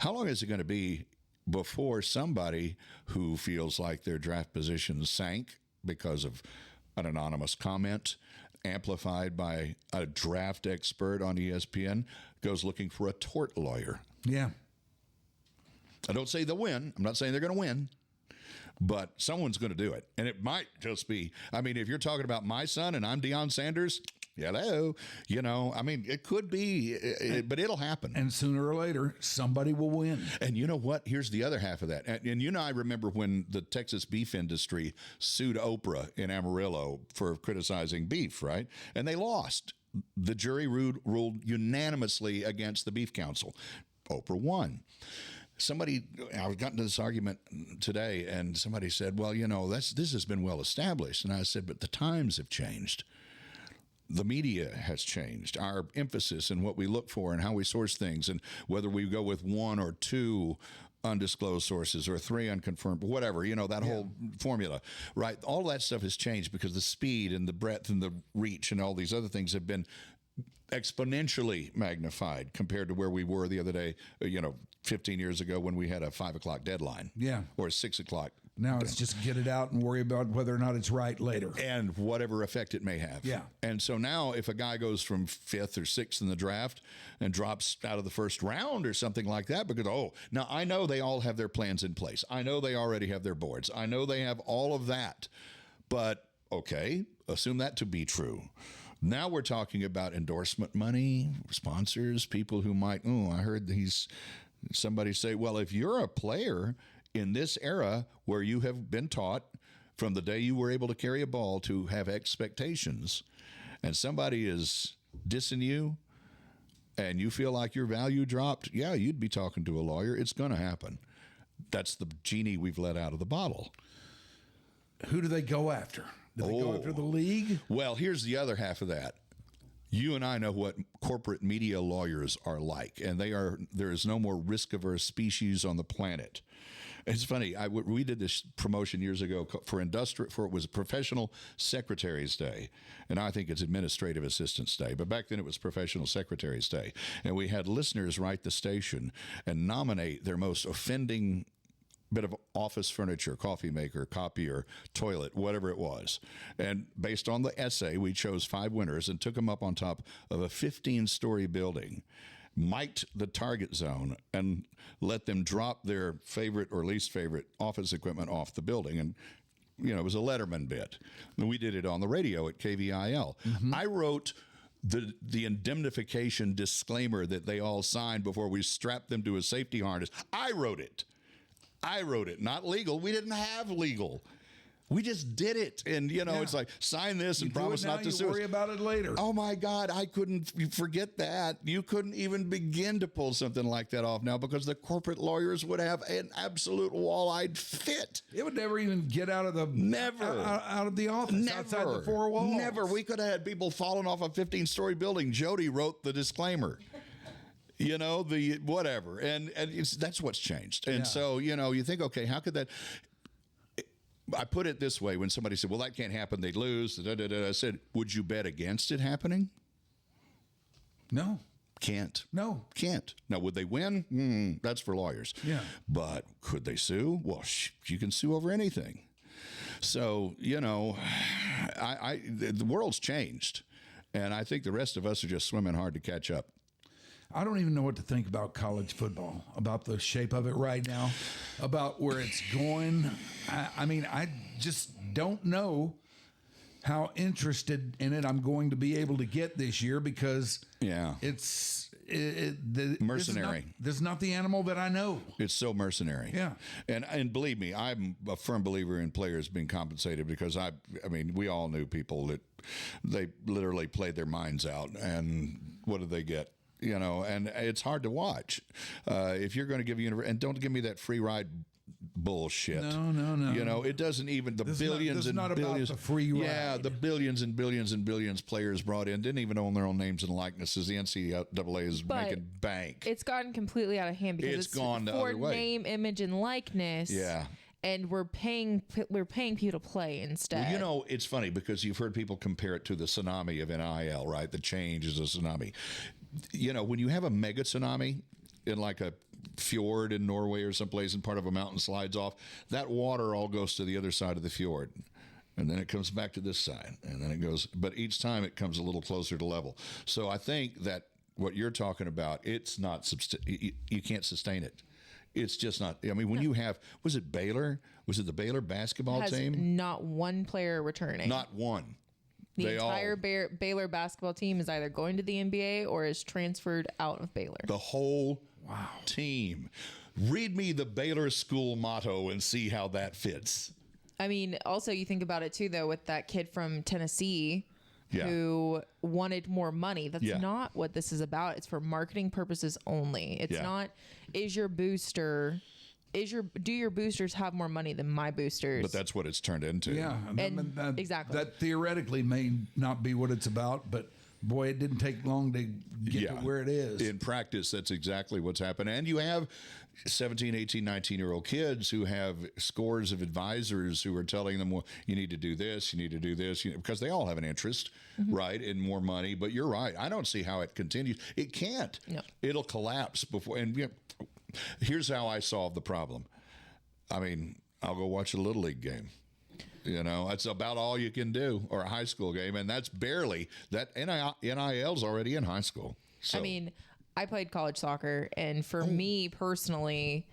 How long is it going to be before somebody who feels like their draft position sank because of an anonymous comment amplified by a draft expert on ESPN goes looking for a tort lawyer? Yeah. I don't say they'll win. I'm not saying they're going to win. But someone's going to do it. And it might just be, if you're talking about my son and I'm Deion Sanders, hello, it could be, but it'll happen. And sooner or later, somebody will win. And you know what? Here's the other half of that. And I remember when the Texas beef industry sued Oprah in Amarillo for criticizing beef, right? And they lost. The jury ruled unanimously against the Beef Council. Oprah won. I got into this argument today, and somebody said, well, this has been well established. And I said, but the times have changed. The media has changed. Our emphasis and what we look for and how we source things, and whether we go with one or two undisclosed sources or three unconfirmed, whatever, that whole formula, right? All that stuff has changed because the speed and the breadth and the reach and all these other things have been exponentially magnified compared to where we were the other day, 15 years ago when we had a 5 o'clock deadline. Yeah. Or a 6 o'clock. Now it's just get it out and worry about whether or not it's right later. And whatever effect it may have. Yeah. And so now if a guy goes from 5th or 6th in the draft and drops out of the first round or something like that, because, now I know they all have their plans in place. I know they already have their boards. I know they have all of that. But, okay, assume that to be true. Now we're talking about endorsement money, sponsors, people who might, I heard somebody say, well, if you're a player in this era where you have been taught from the day you were able to carry a ball to have expectations, and somebody is dissing you and you feel like your value dropped, you'd be talking to a lawyer. It's going to happen. That's the genie we've let out of the bottle. Who do they go after? Do they go after the league? Well, here's the other half of that. You and I know what corporate media lawyers are like, and there is no more risk-averse species on the planet. It's funny. We did this promotion years ago for it was Professional Secretaries Day, and I think it's Administrative Assistants Day. But back then it was Professional Secretaries Day, and we had listeners write the station and nominate their most offending bit of office furniture, coffee maker, copier, toilet, whatever it was. And based on the essay, we chose 5 winners and took them up on top of a 15-story building, mic'd the target zone, and let them drop their favorite or least favorite office equipment off the building. And, it was a Letterman bit. And we did it on the radio at KVIL. Mm-hmm. I wrote the indemnification disclaimer that they all signed before we strapped them to a safety harness. I wrote it, not legal. We didn't have legal. We just did it. And, it's like, sign this and promise not to sue us. Worry about it later. Oh, my God. I couldn't forget that. You couldn't even begin to pull something like that off now because the corporate lawyers would have an absolute wall-eyed fit. It would never even get out of the out of the office, outside the four walls. Never. We could have had people falling off a 15-story building. Jody wrote the disclaimer. The whatever. And that's what's changed. And so, you think, okay, how could that... I put it this way. When somebody said, well, that can't happen, they'd lose. I said, would you bet against it happening? No. Can't. No. Can't. Now, would they win? That's for lawyers. Yeah. But could they sue? Well, you can sue over anything. So, the world's changed. And I think the rest of us are just swimming hard to catch up. I don't even know what to think about college football, about the shape of it right now, about where it's going. I just don't know how interested in it I'm going to be able to get this year because it's mercenary. This is not the animal that I know. It's so mercenary. Yeah. And believe me, I'm a firm believer in players being compensated because we all knew people that they literally played their minds out, and what did they get? And it's hard to watch. If you're going to give and don't give me that free ride bullshit. No. It doesn't even billions and not billions. About the free ride. Yeah, the billions and billions and billions players brought in didn't even own their own names and likenesses. The NCAA is making bank. It's gotten completely out of hand because it's gone the for other way. Name, image, and likeness. Yeah. And we're paying people to play instead. Well, it's funny because you've heard people compare it to the tsunami of NIL, right? The change is a tsunami. When you have a mega tsunami in like a fjord in Norway or someplace and part of a mountain slides off, that water all goes to the other side of the fjord. And then it comes back to this side. And then it goes, but each time it comes a little closer to level. So I think that what you're talking about, it's not, you can't sustain it. It's just not. When you have, was it Baylor? Was it the Baylor basketball team? Not one player returning. Not one. The entire Baylor basketball team is either going to the NBA or is transferred out of Baylor. The whole team. Read me the Baylor school motto and see how that fits. Also you think about it too, though, with that kid from Tennessee who wanted more money. That's not what this is about. It's for marketing purposes only. It's not, do your boosters have more money than my boosters? But that's what it's turned into. Yeah. Exactly. That theoretically may not be what it's about, but boy, it didn't take long to get to where it is. In practice, that's exactly what's happened. And you have 17, 18, 19-year-old kids who have scores of advisors who are telling them, well, you need to do this, you need to do this, because they all have an interest, right, in more money. But you're right. I don't see how it continues. It can't. No. It'll collapse before. And here's how I solve the problem. I'll go watch a Little League game. That's about all you can do, or a high school game, and that's barely that. NIL's already in high school. So. I played college soccer, and for me personally,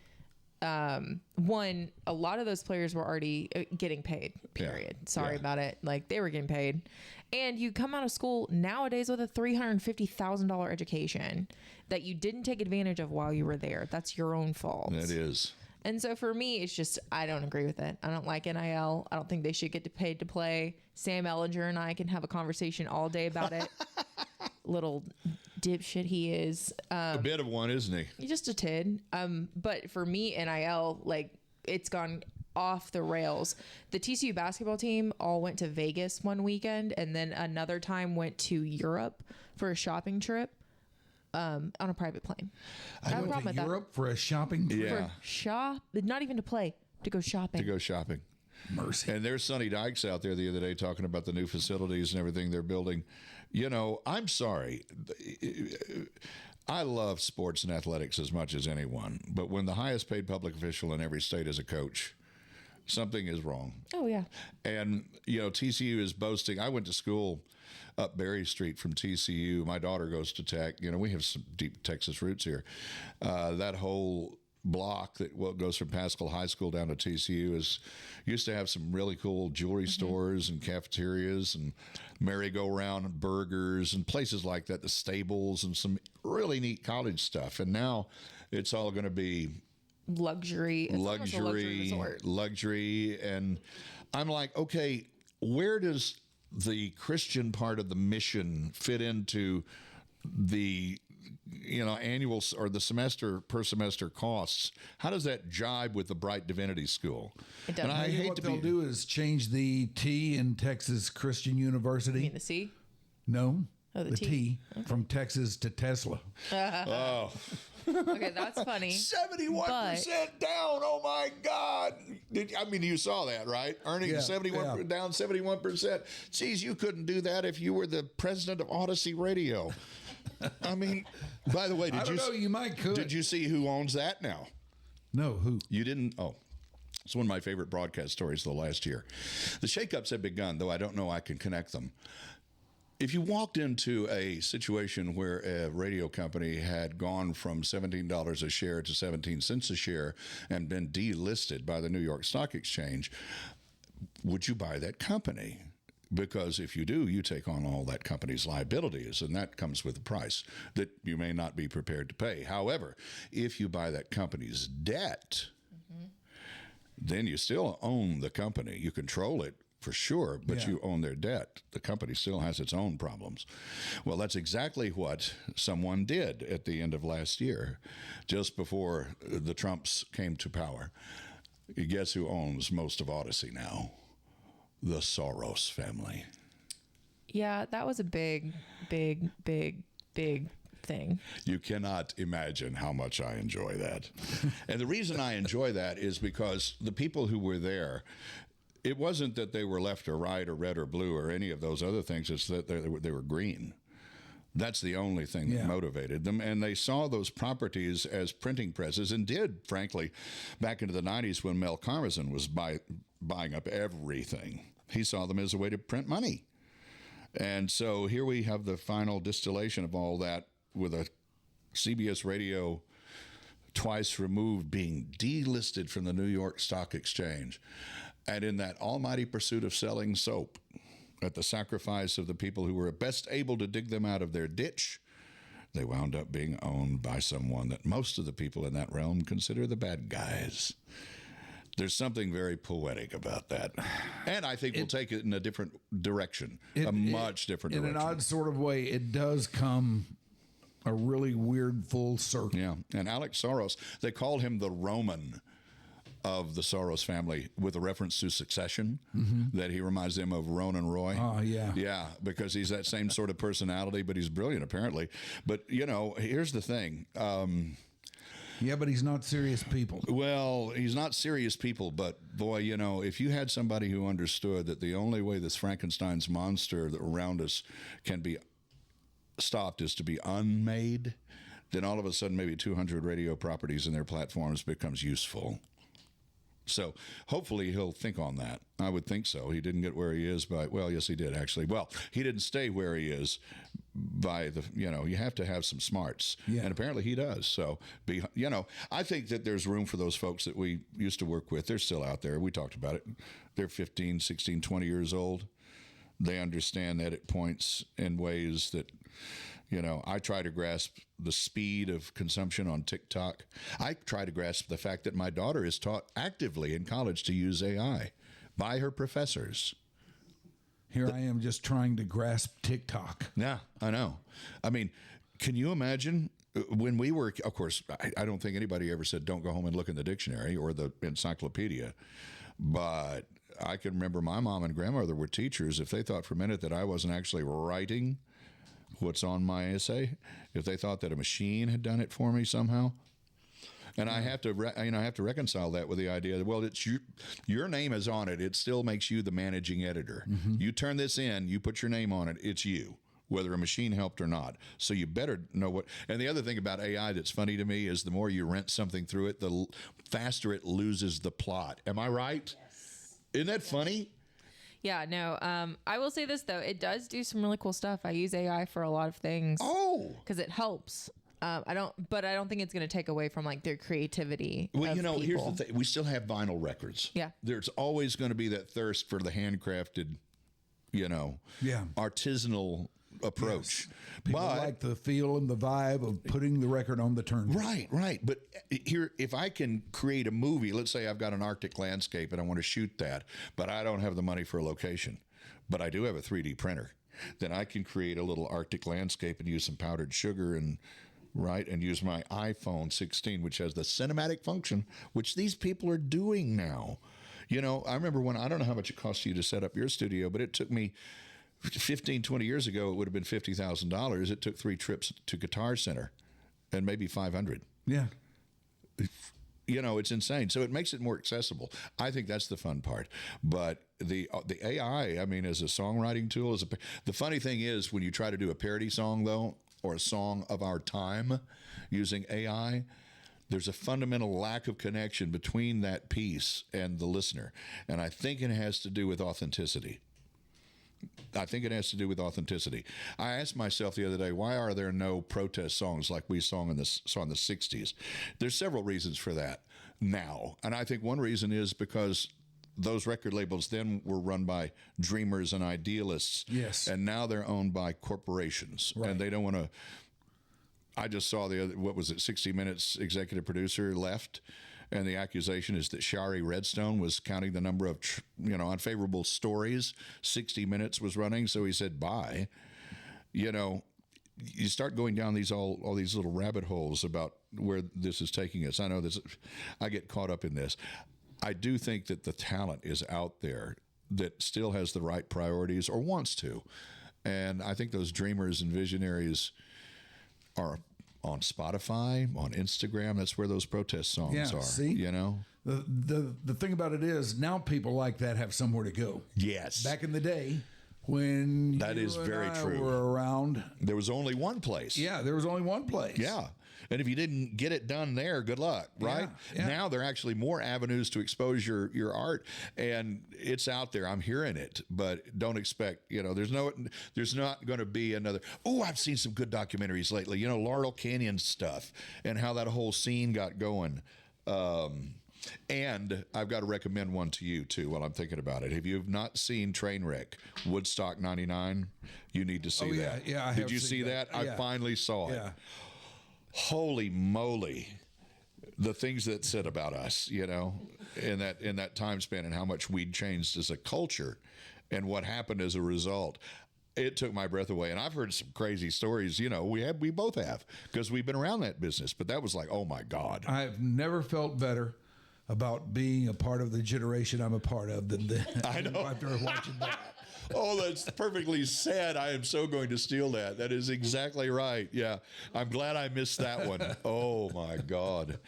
one, a lot of those players were already getting paid. Period. Sorry about it. Like, they were getting paid, and you come out of school nowadays with a $350,000 education that you didn't take advantage of while you were there. That's your own fault. That is. And so for me, it's just, I don't agree with it. I don't like NIL. I don't think they should get paid to play. Sam Ellinger and I can have a conversation all day about it. Little dipshit he is. A bit of one, isn't he? Just a tid. But for me, NIL, it's gone off the rails. The TCU basketball team all went to Vegas one weekend, and then another time went to Europe for a shopping trip. On a private plane. I went to Europe for a shopping trip. Not even to play, to go shopping. Mercy. And there's Sonny Dykes out there the other day talking about the new facilities and everything they're building. I'm sorry. I love sports and athletics as much as anyone, but when the highest paid public official in every state is a coach, something is wrong. Oh, yeah. And, TCU is boasting. I went to school up Berry Street from TCU. My daughter goes to Tech. We have some deep Texas roots here. That whole block that goes from Pascal High School down to TCU used to have some really cool jewelry stores and cafeterias and merry-go-round burgers and places like that, the stables and some really neat college stuff. And now it's all going to be luxury. It's almost a luxury resort. Luxury. And I'm like, okay, where does the Christian part of the mission fit into the annual or the semester per semester costs? How does that jibe with the Bright Divinity School? It doesn't. And I hate what to they'll do is change the T in Texas Christian University. You mean the C? No. Oh, the the T. T from Texas to Tesla. Oh, Okay, that's funny. 71% down. Oh my God! You saw that, right? Earnings Yeah, 71 yeah. down 71%. Geez, you couldn't do that if you were the president of Odyssey Radio. I mean, by the way, I don't know. You might could. did you see who owns that now? No, who? You didn't? Oh. It's one of my favorite broadcast stories of the last year. The shakeups have begun, though I don't know I can connect them. If you walked into a situation where a radio company had gone from $17 a share to 17 cents a share and been delisted by the New York Stock Exchange, would you buy that company? Because if you do, you take on all that company's liabilities, and that comes with a price that you may not be prepared to pay. However, if you buy that company's debt, then you still own the company. You control it for sure, but Yeah. you own their debt. The company still has its own problems. Well, that's exactly what someone did at the end of last year, just before the Trumps came to power. You guess who owns most of Odyssey now? The Soros family. Yeah, that was a big thing. You cannot imagine how much I enjoy that. And the reason I enjoy that is because the people who were there, it wasn't that they were left or right or red or blue or any of those other things. It's that they were green. That's the only thing that motivated them. And they saw those properties as printing presses and did, frankly, back into the 90s when Mel Karmazin was buying up everything. He saw them as a way to print money. And so here we have the final distillation of all that with a CBS radio twice removed being delisted from the New York Stock Exchange. And in that almighty pursuit of selling soap, at the sacrifice of the people who were best able to dig them out of their ditch, they wound up being owned by someone that most of the people in that realm consider the bad guys. There's something very poetic about that. And I think we'll take it in a different direction, much different direction. In an odd sort of way, it does come a really weird full circle. Yeah. And Alex Soros, they called him the Roman of the Soros family with a reference to Succession, that he reminds them of Ronan Roy. Oh, yeah. Yeah, because he's that same sort of personality, but he's brilliant, apparently. But, here's the thing. Yeah, but he's not serious people. Well, he's not serious people, but boy, if you had somebody who understood that the only way this Frankenstein's monster around us can be stopped is to be unmade, then all of a sudden maybe 200 radio properties and their platforms becomes useful. So hopefully he'll think on that. I would think so. He didn't get where he is yes, he did actually. Well, he didn't stay where he is by you have to have some smarts. Yeah. And apparently he does. So, I think that there's room for those folks that we used to work with. They're still out there. We talked about it. They're 15, 16, 20 years old. They understand edit points in ways that, I try to grasp the speed of consumption on TikTok. I try to grasp the fact that my daughter is taught actively in college to use AI by her professors. Here I am just trying to grasp TikTok. Yeah, I know. I mean, can you imagine when we were, of course, I don't think anybody ever said, don't go home and look in the dictionary or the encyclopedia. But I can remember my mom and grandmother were teachers. If they thought for a minute that I wasn't actually writing what's on my essay, if they thought that a machine had done it for me somehow. And I have to, reconcile that with the idea that, well, it's your name is on it. It still makes you the managing editor. You turn this in, you put your name on it. It's you, whether a machine helped or not. So you better know what. And the other thing about AI that's funny to me is the more you rent something through it, the faster it loses the plot. Am I right? Yes. Isn't that funny? Yeah, no. I will say this though, it does do some really cool stuff. I use AI for a lot of things. Oh, because it helps. I don't think it's going to take away from like their creativity. Well, of here's people. the thing: we still have vinyl records. Yeah, there's always going to be that thirst for the handcrafted, artisanal, approach. People like the feel and the vibe of putting the record on the turntable. Right. But here, if I can create a movie, let's say I've got an Arctic landscape and I want to shoot that, but I don't have the money for a location, but I do have a 3D printer, then I can create a little Arctic landscape and use some powdered sugar and use my iPhone 16, which has the cinematic function, which these people are doing now. You know, I remember I don't know how much it cost you to set up your studio, but it took me 15, 20 years ago, it would have been $50,000. It took 3 trips to Guitar Center and maybe 500. Yeah. You know, it's insane. So it makes it more accessible. I think that's the fun part. But the AI, I mean, as a songwriting tool, the funny thing is when you try to do a parody song, though, or a song of our time using AI, there's a fundamental lack of connection between that piece and the listener. And I think it has to do with authenticity. I asked myself the other day, why are there no protest songs like we saw in the 60s? There's several reasons for that now. And I think one reason is because those record labels then were run by dreamers and idealists. Yes. And now they're owned by corporations. Right. And they don't want to. I just saw 60 Minutes executive producer left, and the accusation is that Shari Redstone was counting the number of unfavorable stories 60 Minutes was running, so he said bye. You know, you start going down all these little rabbit holes about where this is taking us. I know this. I get caught up in this. I do think that the talent is out there that still has the right priorities or wants to, and I think those dreamers and visionaries are on Spotify, on Instagram. That's where those protest songs are. See? You know? The thing about it is now people like that have somewhere to go. Yes. Back in the day when that is very true. Were around, there was only one place. Yeah, there was only one place. Yeah. And if you didn't get it done there, good luck, right? Yeah. Now there are actually more avenues to expose your art, and it's out there. I'm hearing it, but don't expect, there's not going to be another. Oh, I've seen some good documentaries lately. Laurel Canyon stuff and how that whole scene got going. And I've got to recommend one to you too while I'm thinking about it. If you've not seen Trainwreck, Woodstock '99, you need to see that. Yeah, Did you see that? I finally saw it. Yeah. Holy moly, the things that said about us, in that time span, and how much we'd changed as a culture and what happened as a result. It took my breath away. And I've heard some crazy stories, we both have, because we've been around that business. But that was like, oh my God. I've never felt better about being a part of the generation I'm a part of than I know. after watching that. Oh, that's perfectly said. I am so going to steal that. That is exactly right. Yeah. I'm glad I missed that one. Oh, my God.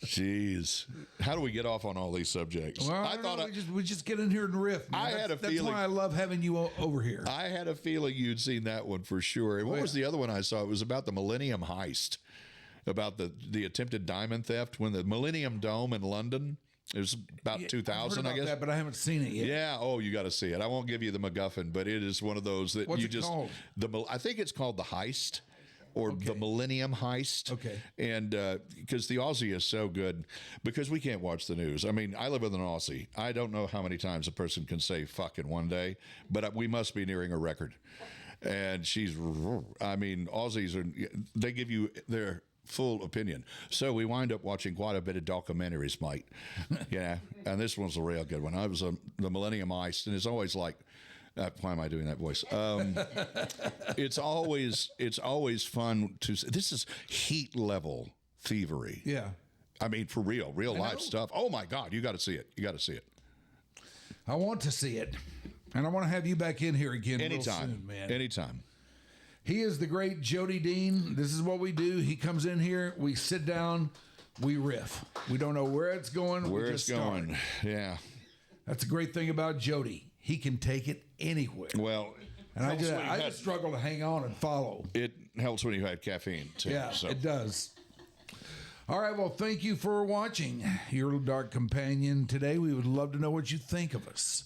Jeez. How do we get off on all these subjects? Well, I thought we just get in here and riff. Man. That's feeling. why I love having you over here. I had a feeling you'd seen that one for sure. And what was the other one I saw? It was about the Millennium Heist, about the attempted diamond theft when the Millennium Dome in London. It was about 2000, I guess. That, but I haven't seen it yet. Yeah. Oh, you got to see it. I won't give you the MacGuffin, but it is one of those that What's it called? I think it's called the Heist, or the Millennium Heist. Okay. And because the Aussie is so good, because we can't watch the news. I mean, I live with an Aussie. I don't know how many times a person can say "fuck" in one day, but we must be nearing a record. And Aussies they give you their full opinion. So we wind up watching quite a bit of documentaries, mate. Yeah. And this one's a real good one. I was the Millennium Heist, and it's always like, why am I doing that voice? It's always fun to see. This is heat level thievery. Yeah. I mean, for real life stuff. Oh my God, you got to see it. You got to see it. I want to see it. And I want to have you back in here again anytime, real soon, man. Anytime. He is the great Jody Dean. This is what we do. He comes in here, we sit down, we riff. We don't know where it's going. Where it's going. Yeah. That's the great thing about Jody. He can take it anywhere. Well, and I just struggle to hang on and follow. It helps when you had caffeine, too. Yeah, it does. All right, well, thank you for watching Your Dark Companion today. We would love to know what you think of us.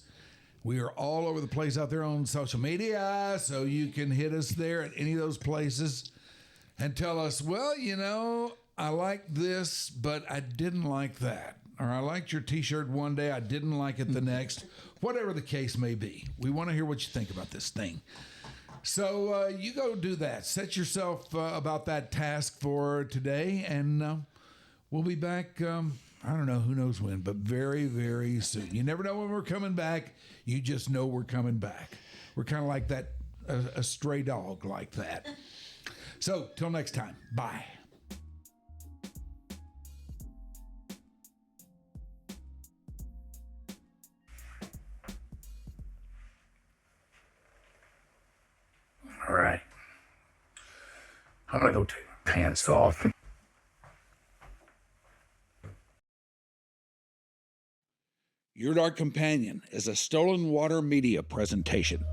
We are all over the place out there on social media, so you can hit us there at any of those places and tell us, well, I like this, but I didn't like that. Or I liked your T-shirt one day, I didn't like it the next. Whatever the case may be. We want to hear what you think about this thing. So you go do that. Set yourself about that task for today, and we'll be back. I don't know, who knows when, but very, very soon. You never know when we're coming back. You just know we're coming back. We're kind of like that, a stray dog like that. So till next time, bye. All right. I'm going to go take my pants off. Your Dark Companion is a Stolen Water Media presentation.